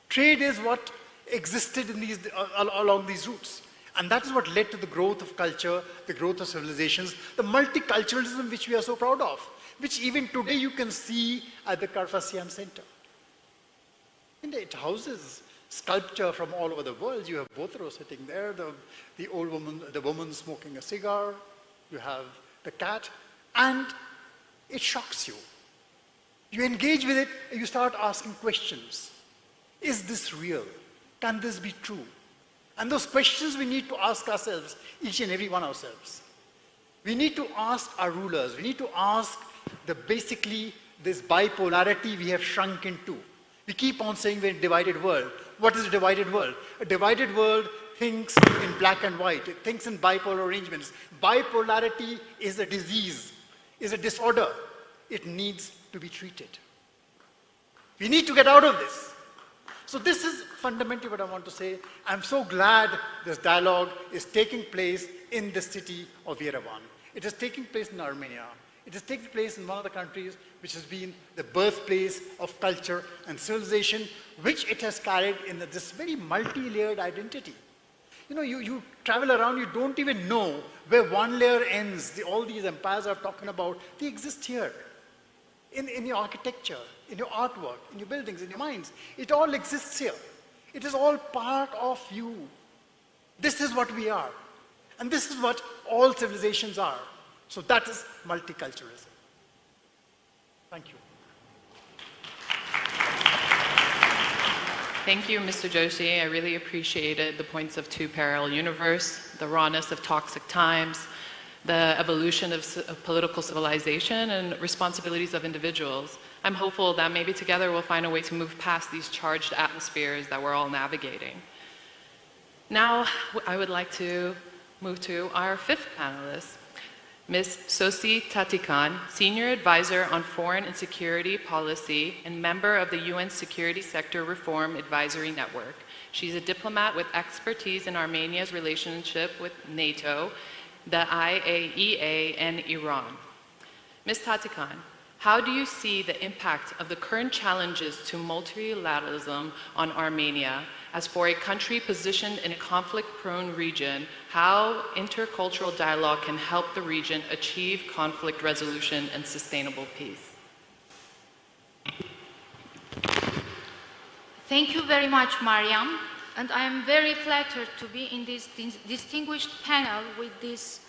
Trade is what existed in these, along these routes. And that is what led to the growth of culture, the growth of civilizations, the multiculturalism which we are so proud of, which even today you can see at the Carfasiam Center. And it houses sculpture from all over the world. You have Botero sitting there, the old woman, the woman smoking a cigar, you have the cat, and it shocks you. You engage with it, and you start asking questions. Is this real? Can this be true? And those questions we need to ask ourselves, each and every one ourselves. We need to ask our rulers, we need to ask basically this bipolarity we have shrunk into. We keep on saying we're in a divided world. What is a divided world? A divided world thinks in black and white. It thinks in bipolar arrangements. Bipolarity is a disease, is a disorder. It needs to be treated. We need to get out of this. So this is fundamentally what I want to say. I'm so glad this dialogue is taking place in the city of Yerevan. It is taking place in Armenia. It is taking place in one of the countries which has been the birthplace of culture and civilization, which it has carried in this very multi-layered identity. You know, you travel around, you don't even know where one layer ends. All these empires I'm talking about, they exist here. In your architecture, in your artwork, in your buildings, in your minds. It all exists here. It is all part of you. This is what we are. And this is what all civilizations are. So that is multiculturalism. Thank you. Thank you, Mr. Joshi. I really appreciated the points of two parallel universe, the rawness of toxic times, the evolution of political civilization, and responsibilities of individuals. I'm hopeful that maybe together we'll find a way to move past these charged atmospheres that we're all navigating. Now, I would like to move to our fifth panelist, Ms. Sosi Tatikan, Senior Advisor on Foreign and Security Policy and member of the UN Security Sector Reform Advisory Network. She's a diplomat with expertise in Armenia's relationship with NATO, the IAEA, and Iran. Ms. Tatikan, how do you see the impact of the current challenges to multilateralism on Armenia? As for a country positioned in a conflict-prone region, how intercultural dialogue can help the region achieve conflict resolution and sustainable peace? Thank you very much, Mariam. And I am very flattered to be in this distinguished panel with these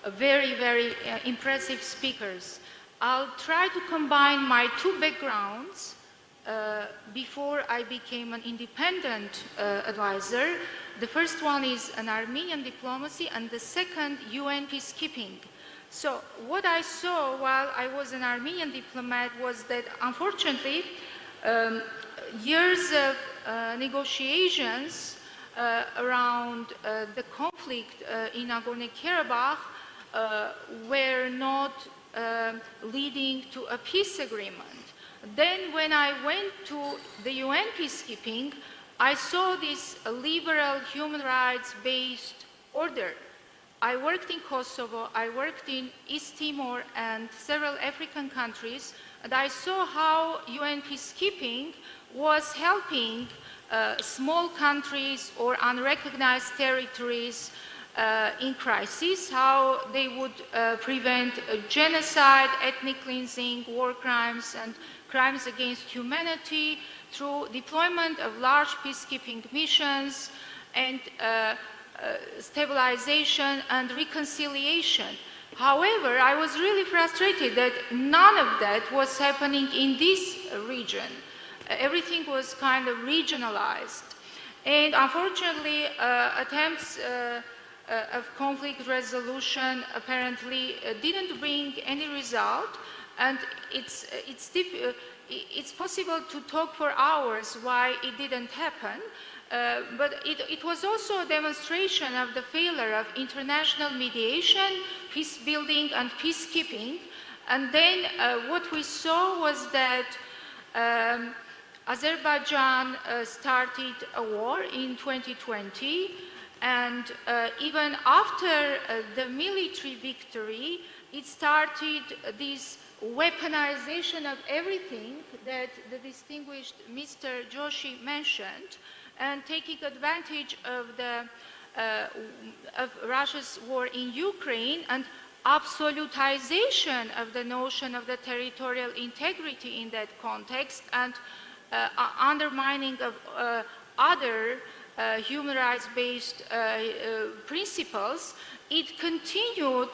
very, very impressive speakers. I'll try to combine my two backgrounds. Before I became an independent advisor. The first one is an Armenian diplomacy and the second UN peacekeeping. So what I saw while I was an Armenian diplomat was that unfortunately years of negotiations around the conflict in Nagorno-Karabakh were not leading to a peace agreement. Then when I went to the UN peacekeeping, I saw this liberal human rights-based order. I worked in Kosovo, I worked in East Timor and several African countries, and I saw how UN peacekeeping was helping small countries or unrecognized territories in crisis, how they would prevent genocide, ethnic cleansing, war crimes, and crimes against humanity through deployment of large peacekeeping missions and stabilization and reconciliation. However, I was really frustrated that none of that was happening in this region. Everything was kind of regionalized. And unfortunately, attempts of conflict resolution apparently didn't bring any result. And it's possible to talk for hours why it didn't happen. But it was also a demonstration of the failure of international mediation, peace building, and peacekeeping. And then what we saw was that Azerbaijan started a war in 2020, and even after the military victory, it started this weaponization of everything that the distinguished Mr. Joshi mentioned, and taking advantage of Russia's war in Ukraine and absolutization of the notion of the territorial integrity in that context, and undermining of other human rights-based principles. It continued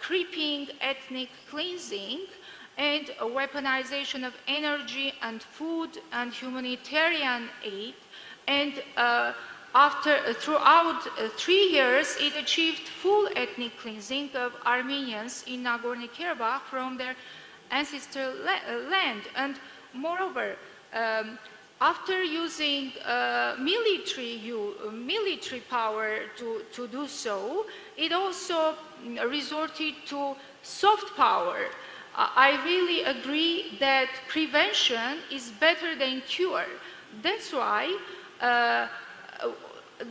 creeping ethnic cleansing and a weaponization of energy and food and humanitarian aid. And throughout 3 years, it achieved full ethnic cleansing of Armenians in Nagorno-Karabakh from their ancestral land. And moreover, after using military power to do so, it also resorted to soft power. I really agree that prevention is better than cure. That's why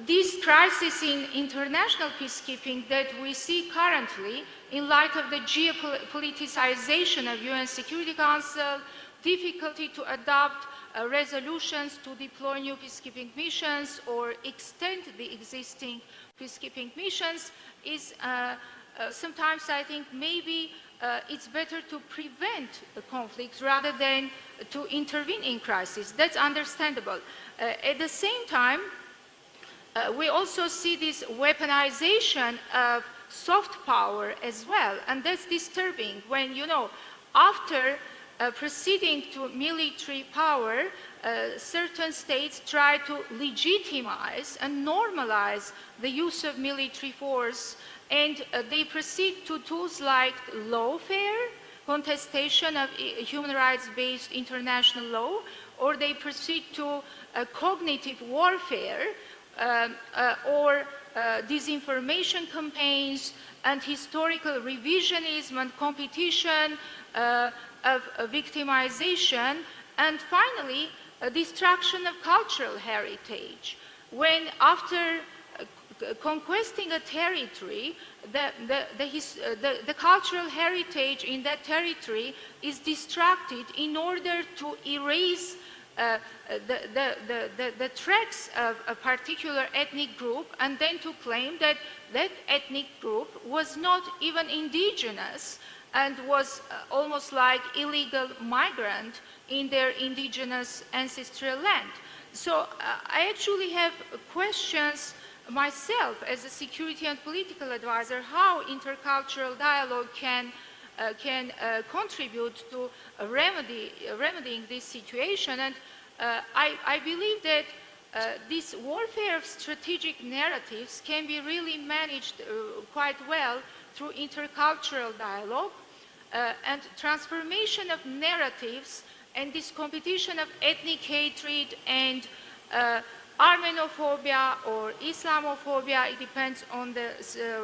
this crisis in international peacekeeping that we see currently, in light of the geopoliticization of UN Security Council, difficulty to adopt resolutions to deploy new peacekeeping missions or extend the existing peacekeeping missions, is sometimes I think maybe it's better to prevent the conflicts rather than to intervene in crisis. That's understandable. At the same time, we also see this weaponization of soft power as well, and that's disturbing when, after proceeding to military power, certain states try to legitimize and normalize the use of military force, and they proceed to tools like lawfare, contestation of human rights-based international law, or they proceed to cognitive warfare, or disinformation campaigns and historical revisionism and competition of victimization, and finally, destruction of cultural heritage. When after conquesting a territory, the cultural heritage in that territory is destructed in order to erase the tracks of a particular ethnic group, and then to claim that that ethnic group was not even indigenous and was almost like illegal migrant in their indigenous ancestral land. So I actually have questions myself as a security and political advisor, how intercultural dialogue can contribute to remedying this situation. And I believe that this warfare of strategic narratives can be really managed quite well through intercultural dialogue and transformation of narratives, and this competition of ethnic hatred and Armenophobia or Islamophobia. It depends on the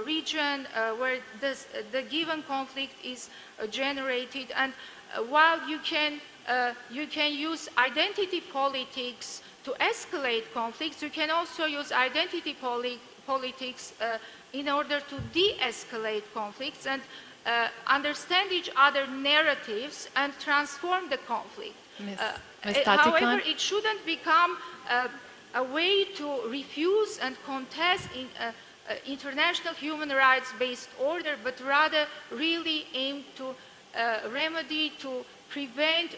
region where the given conflict is generated. And while you can use identity politics to escalate conflicts, you can also use identity politics in order to de-escalate conflicts and understand each other's narratives and transform the conflict. However, it shouldn't become a way to refuse and contest international human rights-based order, but rather really aim to remedy, to prevent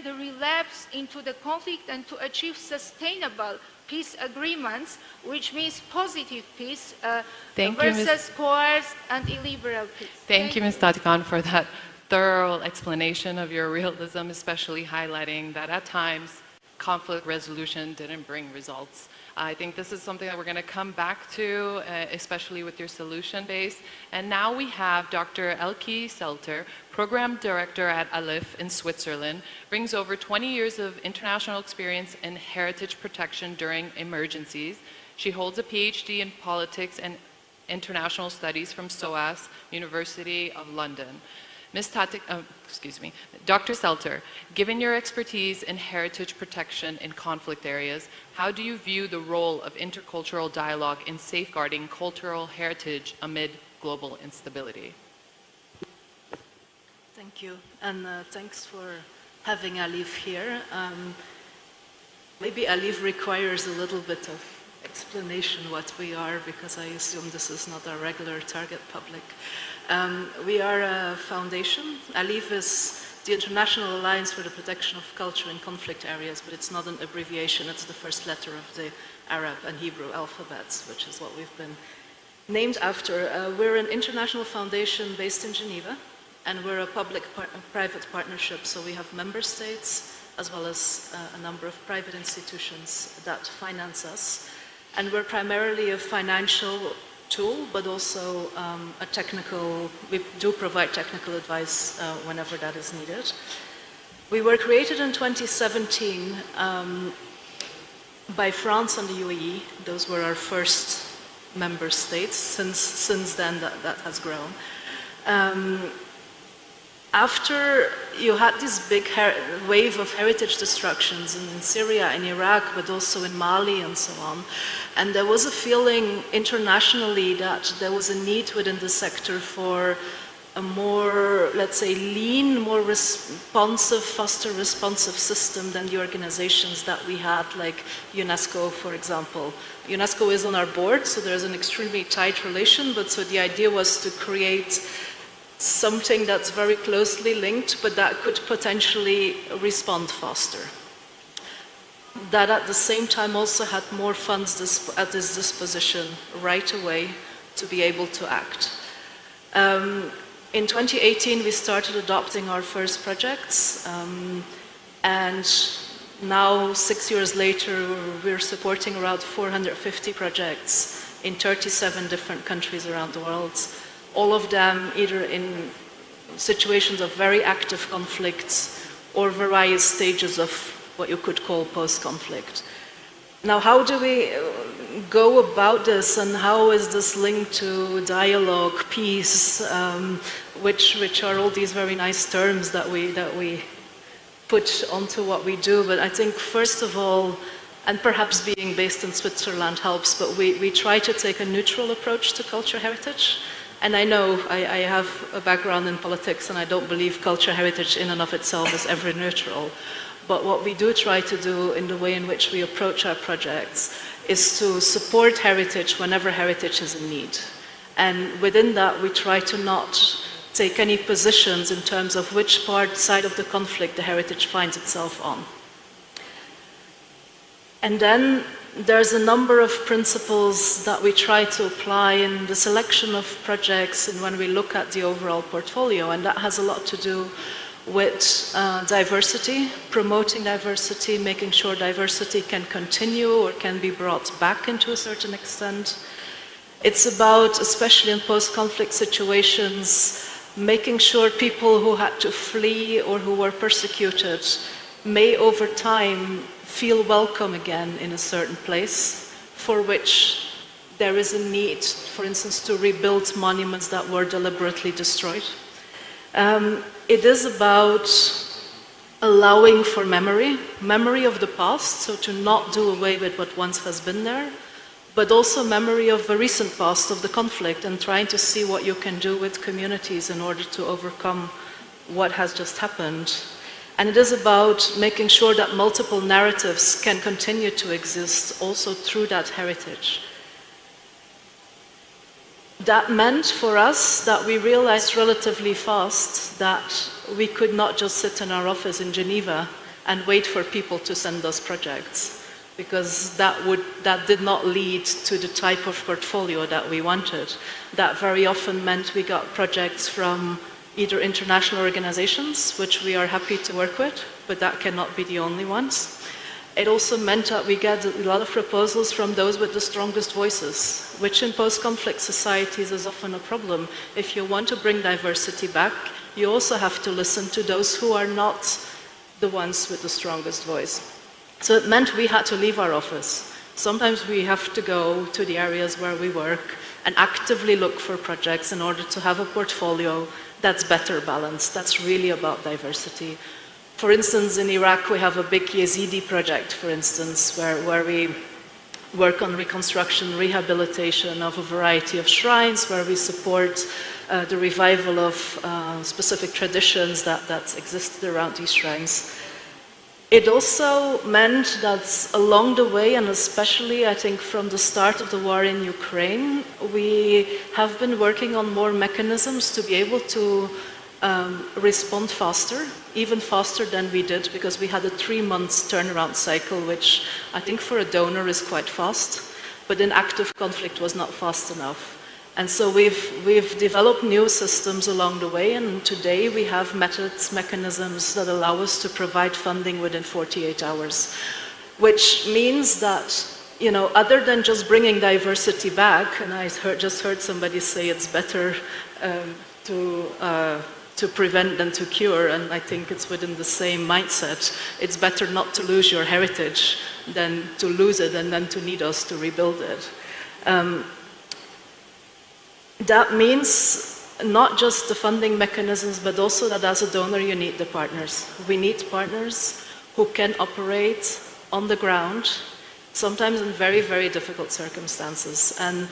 the relapse into the conflict and to achieve sustainable peace agreements, which means positive peace versus coerced and illiberal peace. Thank you, Ms. Tatikan, for that thorough explanation of your realism, especially highlighting that at times conflict resolution didn't bring results. I think this is something that we're going to come back to, especially with your solution base. And now we have Dr. Elke Selter, Program Director at ALIF in Switzerland, brings over 20 years of international experience in heritage protection during emergencies. She holds a PhD in politics and international studies from SOAS, University of London. Dr. Selter, given your expertise in heritage protection in conflict areas, how do you view the role of intercultural dialogue in safeguarding cultural heritage amid global instability? Thank you, and thanks for having ALIF here. Maybe ALIF requires a little bit of explanation what we are, because I assume this is not our regular target public. We are a foundation. ALIF is the International Alliance for the Protection of Culture in Conflict Areas, but it's not an abbreviation, it's the first letter of the Arab and Hebrew alphabets, which is what we've been named after. We're an international foundation based in Geneva, and we're a public-private partnership, so we have member states as well as a number of private institutions that finance us. And we're primarily a financial tool, but also we do provide technical advice whenever that is needed. We were created in 2017 by France and the UAE. Those were our first member states. Since then, that has grown. After you had this big wave of heritage destructions in Syria and Iraq, but also in Mali and so on, and there was a feeling internationally that there was a need within the sector for a more, let's say, lean, more responsive, faster responsive system than the organizations that we had, like UNESCO, for example. UNESCO is on our board, so there's an extremely tight relation, but so the idea was to create something that's very closely linked, but that could potentially respond faster. That at the same time also had more funds at its disposition right away to be able to act. In 2018, we started adopting our first projects, and now, 6 years later, we're supporting around 450 projects in 37 different countries around the world. All of them either in situations of very active conflicts or various stages of what you could call post-conflict. Now, how do we go about this, and how is this linked to dialogue, peace, which are all these very nice terms that we put onto what we do? But I think first of all, and perhaps being based in Switzerland helps, but we try to take a neutral approach to culture heritage. And I know I have a background in politics, and I don't believe culture heritage in and of itself is ever neutral. But what we do try to do in the way in which we approach our projects is to support heritage whenever heritage is in need. And within that, we try to not take any positions in terms of which side of the conflict the heritage finds itself on. And then there's a number of principles that we try to apply in the selection of projects and when we look at the overall portfolio, and that has a lot to do with diversity, promoting diversity, making sure diversity can continue or can be brought back into a certain extent. It's about, especially in post-conflict situations, making sure people who had to flee or who were persecuted may over time feel welcome again in a certain place, for which there is a need, for instance, to rebuild monuments that were deliberately destroyed. It is about allowing for memory of the past, so to not do away with what once has been there, but also memory of the recent past of the conflict and trying to see what you can do with communities in order to overcome what has just happened. And it is about making sure that multiple narratives can continue to exist also through that heritage. That meant for us that we realized relatively fast that we could not just sit in our office in Geneva and wait for people to send us projects, because that did not lead to the type of portfolio that we wanted. That very often meant we got projects from either international organizations, which we are happy to work with, but that cannot be the only ones. It also meant that we get a lot of proposals from those with the strongest voices, which in post-conflict societies is often a problem. If you want to bring diversity back, you also have to listen to those who are not the ones with the strongest voice. So it meant we had to leave our office. Sometimes we have to go to the areas where we work and actively look for projects in order to have a portfolio that's better balanced, that's really about diversity. For instance, in Iraq, we have a big Yazidi project, for instance, where we work on reconstruction, rehabilitation of a variety of shrines, where we support the revival of specific traditions that existed around these shrines. It also meant that along the way, and especially I think from the start of the war in Ukraine, we have been working on more mechanisms to be able to respond faster, even faster than we did, because we had a 3-month turnaround cycle, which I think for a donor is quite fast, but in active conflict was not fast enough. And so we've developed new systems along the way, and today we have methods, mechanisms that allow us to provide funding within 48 hours, which means that, you know, other than just bringing diversity back, and I just heard somebody say it's better to prevent than to cure, and I think it's within the same mindset. It's better not to lose your heritage than to lose it and then to need us to rebuild it. That means not just the funding mechanisms, but also that as a donor you need the partners. We need partners who can operate on the ground, sometimes in very, very difficult circumstances. And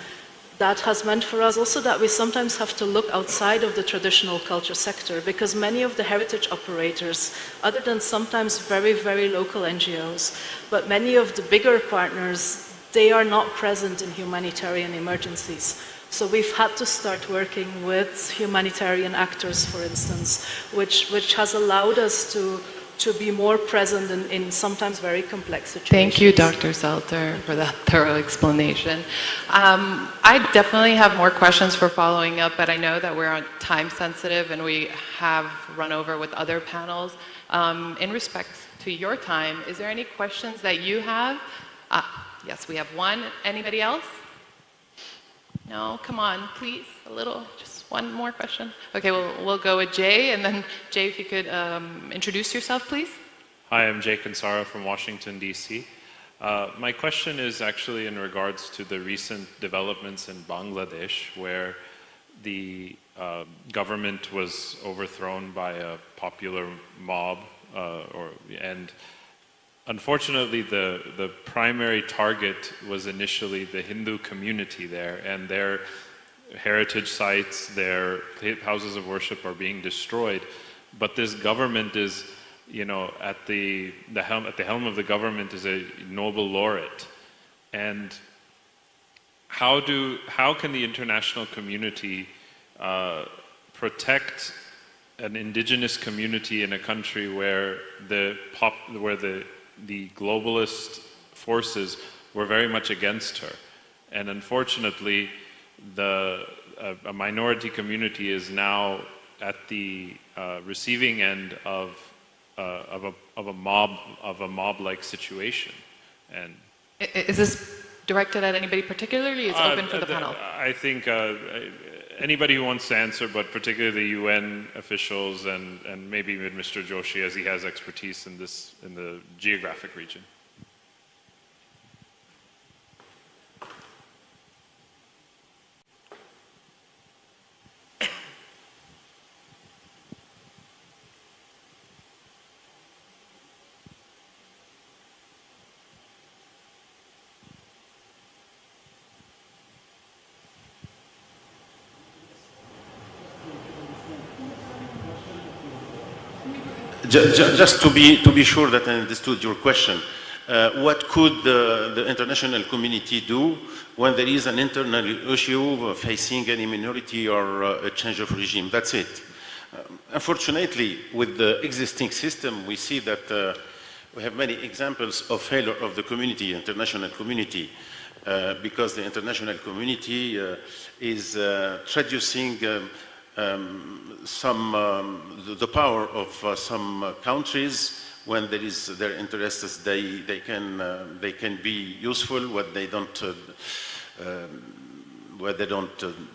that has meant for us also that we sometimes have to look outside of the traditional culture sector, because many of the heritage operators, other than sometimes very, very local NGOs, but many of the bigger partners, they are not present in humanitarian emergencies. So we've had to start working with humanitarian actors, for instance, which has allowed us to be more present in sometimes very complex situations. Thank you, Dr. Zelter, for that thorough explanation. I definitely have more questions for following up, but I know that we're on time sensitive and we have run over with other panels. In respect to your time, is there any questions that you have? Yes, we have one. Anybody else? No, come on, please, a little, just one more question. Okay, we'll go with Jay, and then Jay, if you could introduce yourself, please. Hi, I'm Jay Kansara from Washington, D.C. My question is actually in regards to the recent developments in Bangladesh, where the government was overthrown by a popular mob, and unfortunately, the primary target was initially the Hindu community there, and their heritage sites, their houses of worship are being destroyed. But this government is, you know, at the helm of the government is a Nobel laureate. And how can the international community protect an indigenous community in a country where the globalist forces were very much against her? And unfortunately, a minority community is now at the receiving end of a mob-like situation. And is this directed at anybody particularly? It's open for the panel. I think anybody who wants to answer, but particularly the UN officials and maybe with Mr. Joshi, as he has expertise in the geographic region. Just to be sure that I understood your question, what could the international community do when there is an internal issue facing any minority or a change of regime? That's it. Unfortunately, with the existing system, we see that we have many examples of failure of the community, international community, because the international community is traducing the power of some countries. When there is their interests, they can be useful. What they don't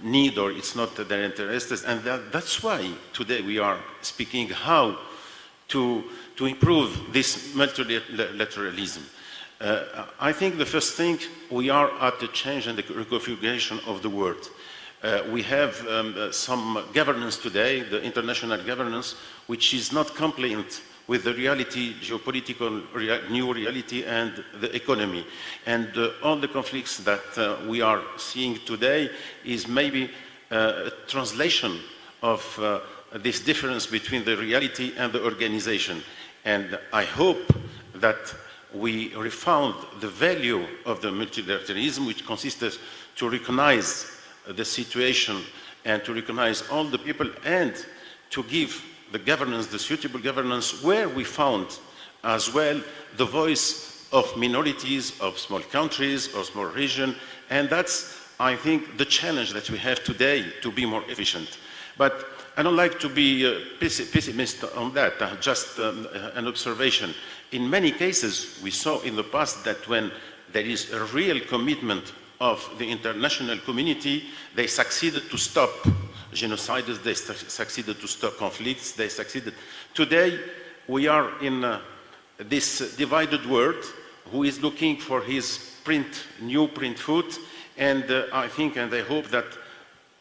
need, or it's not their interests, and that's why today we are speaking how to improve this multilateralism. I think the first thing, we are at the change and the reconfiguration of the world. We have some governance today, the international governance, which is not compliant with the reality, geopolitical new reality and the economy. And all the conflicts that we are seeing today is maybe a translation of this difference between the reality and the organization. And I hope that we refound the value of the multilateralism, which consists to recognize the situation and to recognize all the people and to give the governance, the suitable governance, where we found as well the voice of minorities, of small countries, or small regions, and that's, I think, the challenge that we have today to be more efficient. But I don't like to be pessimist on that, just an observation. In many cases, we saw in the past that when there is a real commitment of the international community, they succeeded to stop genocides, they succeeded to stop conflicts, they succeeded. Today, we are in this divided world who is looking for his new print food, and I think and I hope that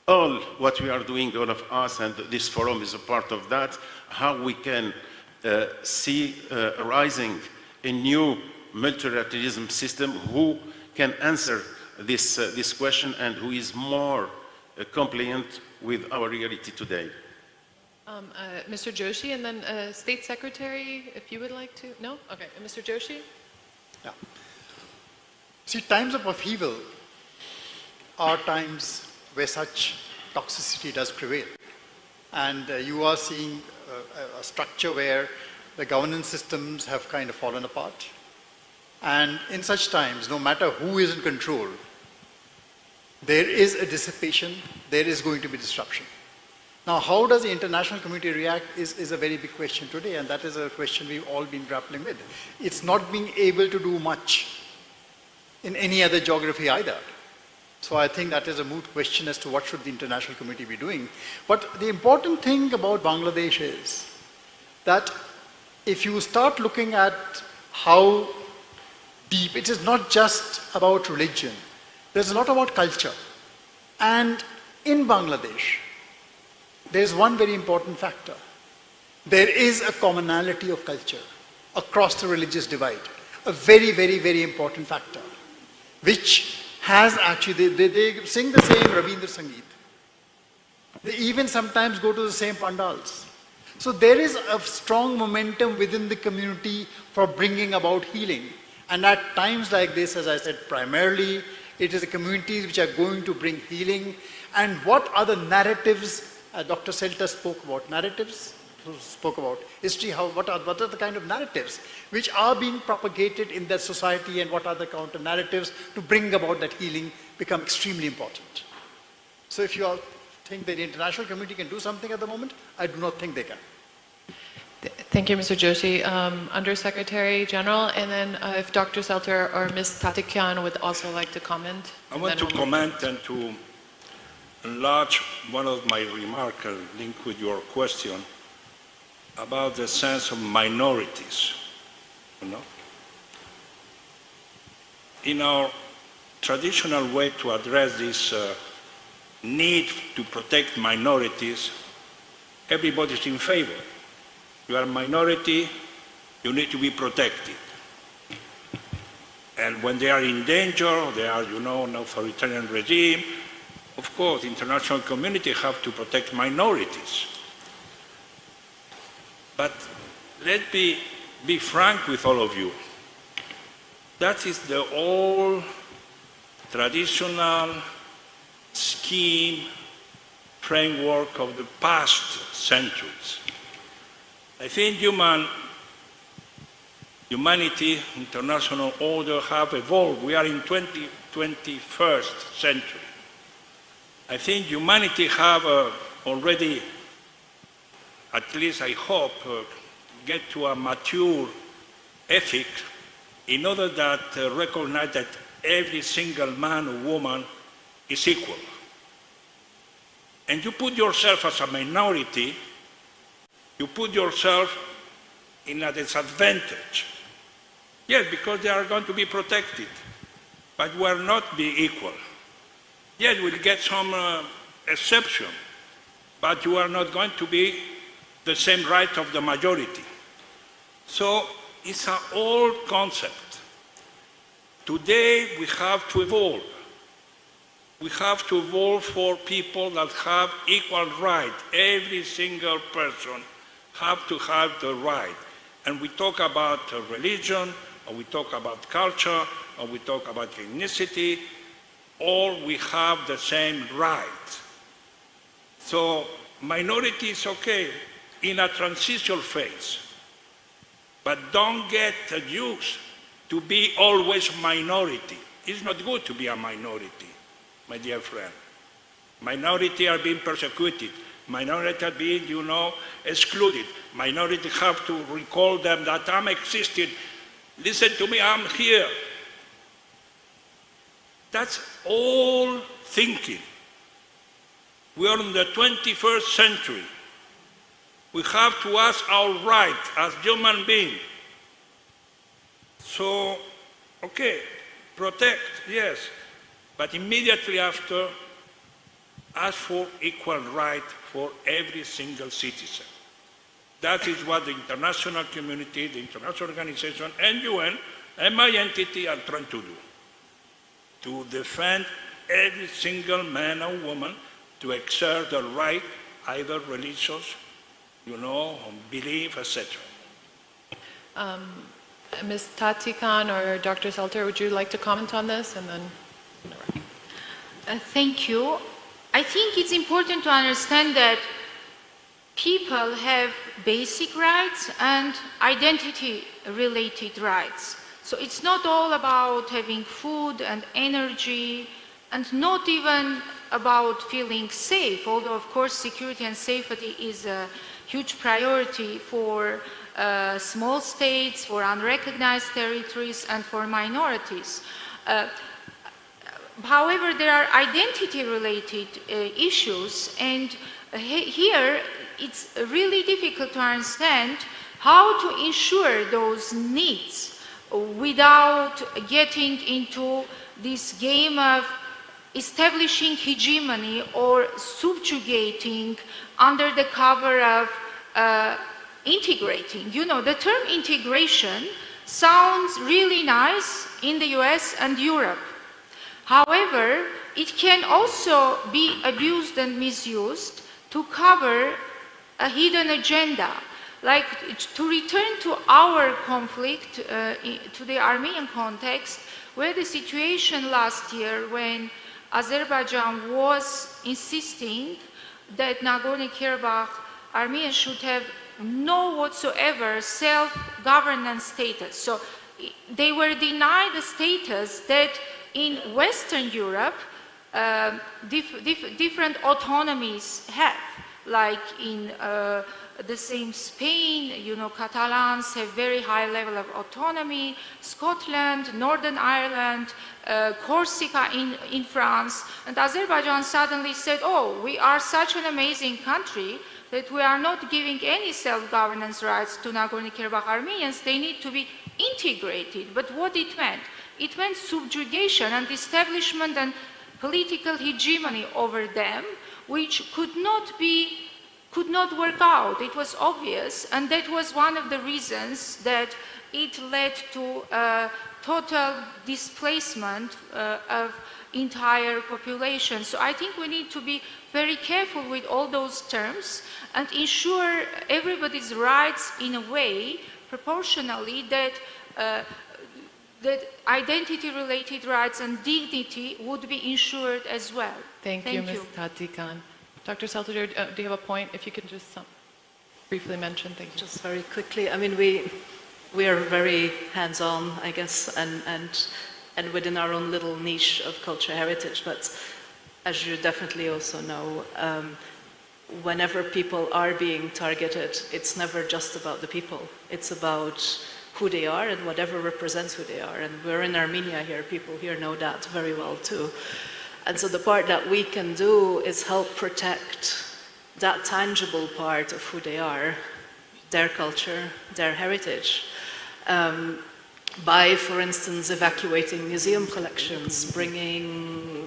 all what we are doing, all of us, and this forum is a part of that, how we can see rising a new multilateralism system who can answer this question and who is more compliant with our reality today. Mr. Joshi, and then State Secretary, if you would like to. No? Okay. Mr. Joshi? Yeah. See, times of upheaval are times where such toxicity does prevail. And you are seeing a structure where the governance systems have kind of fallen apart. And in such times, no matter who is in control, there is a dissipation, there is going to be disruption. Now, how does the international community react is a very big question today, and that is a question we've all been grappling with. It's not being able to do much in any other geography either. So I think that is a moot question as to what should the international community be doing. But the important thing about Bangladesh is that if you start looking at how deep, it is not just about religion. There's a lot about culture. And in Bangladesh, there's one very important factor. There is a commonality of culture across the religious divide. A very, very, very important factor, which has actually, they sing the same Rabindra Sangeet. They even sometimes go to the same pandals. So there is a strong momentum within the community for bringing about healing. And at times like this, as I said, primarily, it is the communities which are going to bring healing. And what are the narratives? Dr. Selter spoke about narratives, spoke about history, what are the kind of narratives which are being propagated in that society, and what are the counter narratives to bring about that healing become extremely important. So if you all think that the international community can do something at the moment, I do not think they can. Thank you, Mr. Joshi. Undersecretary General, and then if Dr. Selter or Ms. Tatikian would also like to comment. I want to comment and to enlarge one of my remarks linked with your question about the sense of minorities. You know? In our traditional way to address this need to protect minorities, everybody's in favor. You are a minority, you need to be protected. And when they are in danger, they are, an authoritarian regime, of course, the international community have to protect minorities. But let me be frank with all of you. That is the old traditional scheme framework of the past centuries. I think humanity, international order have evolved. We are in 21st century. I think humanity have already, at least I hope, get to a mature ethic in order that recognize that every single man or woman is equal. And you put yourself as a minority, you put yourself in a disadvantage. Yes, because they are going to be protected, but will not be equal. Yes, we'll get some exception, but you are not going to be the same right of the majority. So it's an old concept. Today we have to evolve. We have to evolve for people that have equal right. Every single person have to have the right. And we talk about religion, or we talk about culture, or we talk about ethnicity, all we have the same right. So minority is okay in a transitional phase, but don't get used to be always minority. It's not good to be a minority, my dear friend. Minority are being persecuted. Minority are being, excluded. Minority have to recall them that I'm existing. Listen to me, I'm here. That's all thinking. We are in the 21st century. We have to ask our right as human beings. So, okay, protect, yes, but immediately after, ask for equal right for every single citizen. That is what the international community, the international organization, and UN, and my entity are trying to do. To defend every single man or woman to exert the right, either religious, belief, etc. Ms. Tati Khan or Dr. Selter, would you like to comment on this? And then. Thank you. I think it's important to understand that people have basic rights and identity-related rights. So it's not all about having food and energy, and not even about feeling safe, although of course security and safety is a huge priority for small states, for unrecognized territories, and for minorities. However, there are identity-related issues, and here it's really difficult to understand how to ensure those needs without getting into this game of establishing hegemony or subjugating under the cover of integrating. The term integration sounds really nice in the US and Europe. However, it can also be abused and misused to cover a hidden agenda. Like, to return to our conflict, to the Armenian context, where the situation last year when Azerbaijan was insisting that Nagorno-Karabakh Armenians should have no whatsoever self-governance status. So they were denied the status that in Western Europe different autonomies have, like in the same Spain, Catalans have very high level of autonomy, Scotland, Northern Ireland, Corsica in France, and Azerbaijan suddenly said, oh, we are such an amazing country that we are not giving any self-governance rights to Nagorno-Karabakh Armenians, they need to be integrated. But what it meant? It meant subjugation and establishment and political hegemony over them, which could not work out. It was obvious, and that was one of the reasons that it led to total displacement of entire population. So I think we need to be very careful with all those terms and ensure everybody's rights in a way, proportionally, that that identity-related rights and dignity would be ensured as well. Thank you, Ms. Tati Khan. Dr. Selter, do you have a point? If you could just briefly mention, thank you. Just very quickly, I mean, we are very hands-on, I guess, and within our own little niche of culture heritage, but as you definitely also know, whenever people are being targeted, it's never just about the people. It's about who they are and whatever represents who they are. And we're in Armenia here, people here know that very well too. And so the part that we can do is help protect that tangible part of who they are, their culture, their heritage, by, for instance, evacuating museum collections, bringing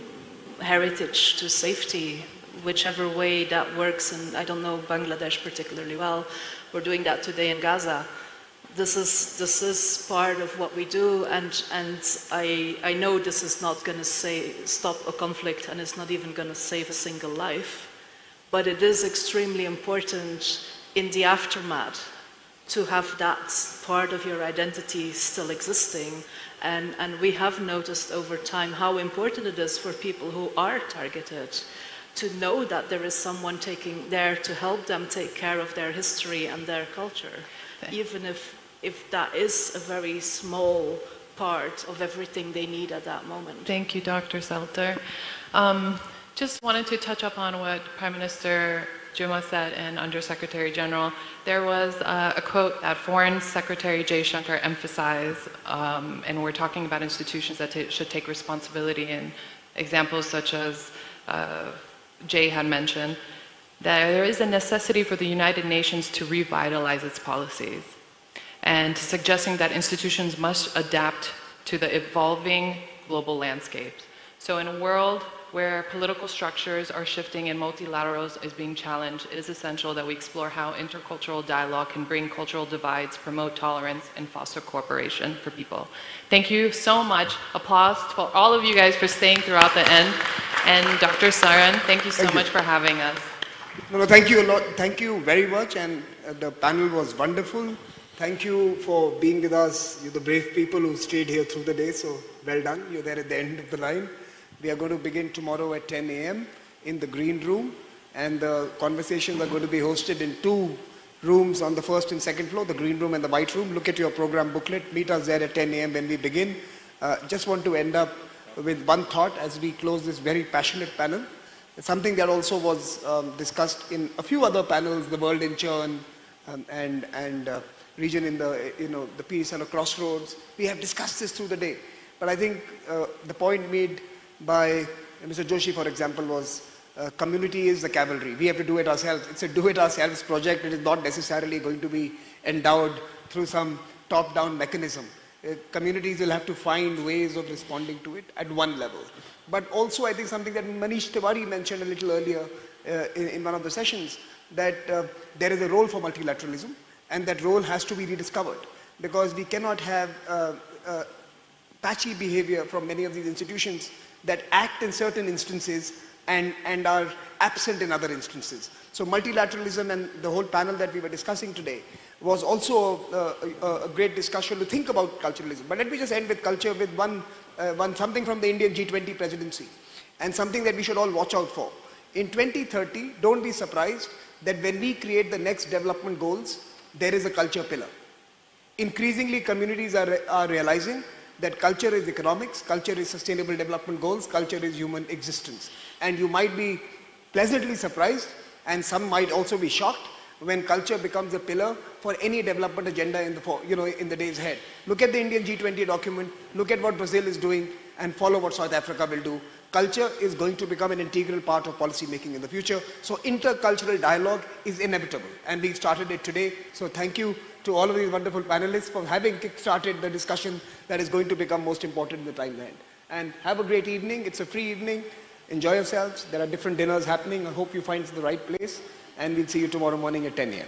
heritage to safety, whichever way that works. And I don't know Bangladesh particularly well. We're doing that today in Gaza. This is part of what we do, and I know this is not going to stop a conflict, and it's not even going to save a single life, but it is extremely important in the aftermath to have that part of your identity still existing, and we have noticed over time how important it is for people who are targeted to know that there is someone there to help them take care of their history and their culture, even if that is a very small part of everything they need at that moment. Thank you, Dr. Selter. Just wanted to touch upon what Prime Minister Juma said and Undersecretary General. There was a quote that Foreign Secretary Jaishankar emphasized, and we're talking about institutions that should take responsibility, in examples such as Jay had mentioned, that there is a necessity for the United Nations to revitalize its policies, and suggesting that institutions must adapt to the evolving global landscape. So in a world where political structures are shifting and multilateralism is being challenged, it is essential that we explore how intercultural dialogue can bring cultural divides, promote tolerance, and foster cooperation for people. Thank you so much. Applause for all of you guys for staying throughout the end. And Dr. Saran, thank you so much for having us. No, thank you a lot. Thank you very much. And the panel was wonderful. Thank you for being with us. You're the brave people who stayed here through the day, so well done. You're there at the end of the line. We are going to begin tomorrow at 10 a.m. in the green room, and the conversations are going to be hosted in 2 rooms on the first and second floor, the green room and the white room. Look at your program booklet. Meet us there at 10 a.m. when we begin. Just want to end up with one thought as we close this very passionate panel. It's something that also was discussed in a few other panels, the world in churn and region in the peace and a crossroads. We have discussed this through the day. But I think the point made by Mr. Joshi, for example, was community is the cavalry. We have to do it ourselves. It's a do-it-ourselves project. It is not necessarily going to be endowed through some top-down mechanism. Communities will have to find ways of responding to it at one level. But also, I think something that Manish Tiwari mentioned a little earlier in one of the sessions, that there is a role for multilateralism, and that role has to be rediscovered, because we cannot have patchy behavior from many of these institutions that act in certain instances and are absent in other instances. So multilateralism and the whole panel that we were discussing today was also a great discussion to think about culturalism. But let me just end with culture with something from the Indian G20 presidency, and something that we should all watch out for. In 2030, don't be surprised that when we create the next development goals, there is a culture pillar. Increasingly, communities are realizing that culture is economics, culture is sustainable development goals, culture is human existence. And you might be pleasantly surprised, and some might also be shocked, when culture becomes a pillar for any development agenda in the days ahead. Look at the Indian G20 document, look at what Brazil is doing, and follow what South Africa will do. Culture is going to become an integral part of policy making in the future. So intercultural dialogue is inevitable, and we started it today. So thank you to all of these wonderful panelists for having kick-started the discussion that is going to become most important in the time ahead. And have a great evening. It's a free evening. Enjoy yourselves. There are different dinners happening. I hope you find the right place. And we'll see you tomorrow morning at 10 a.m.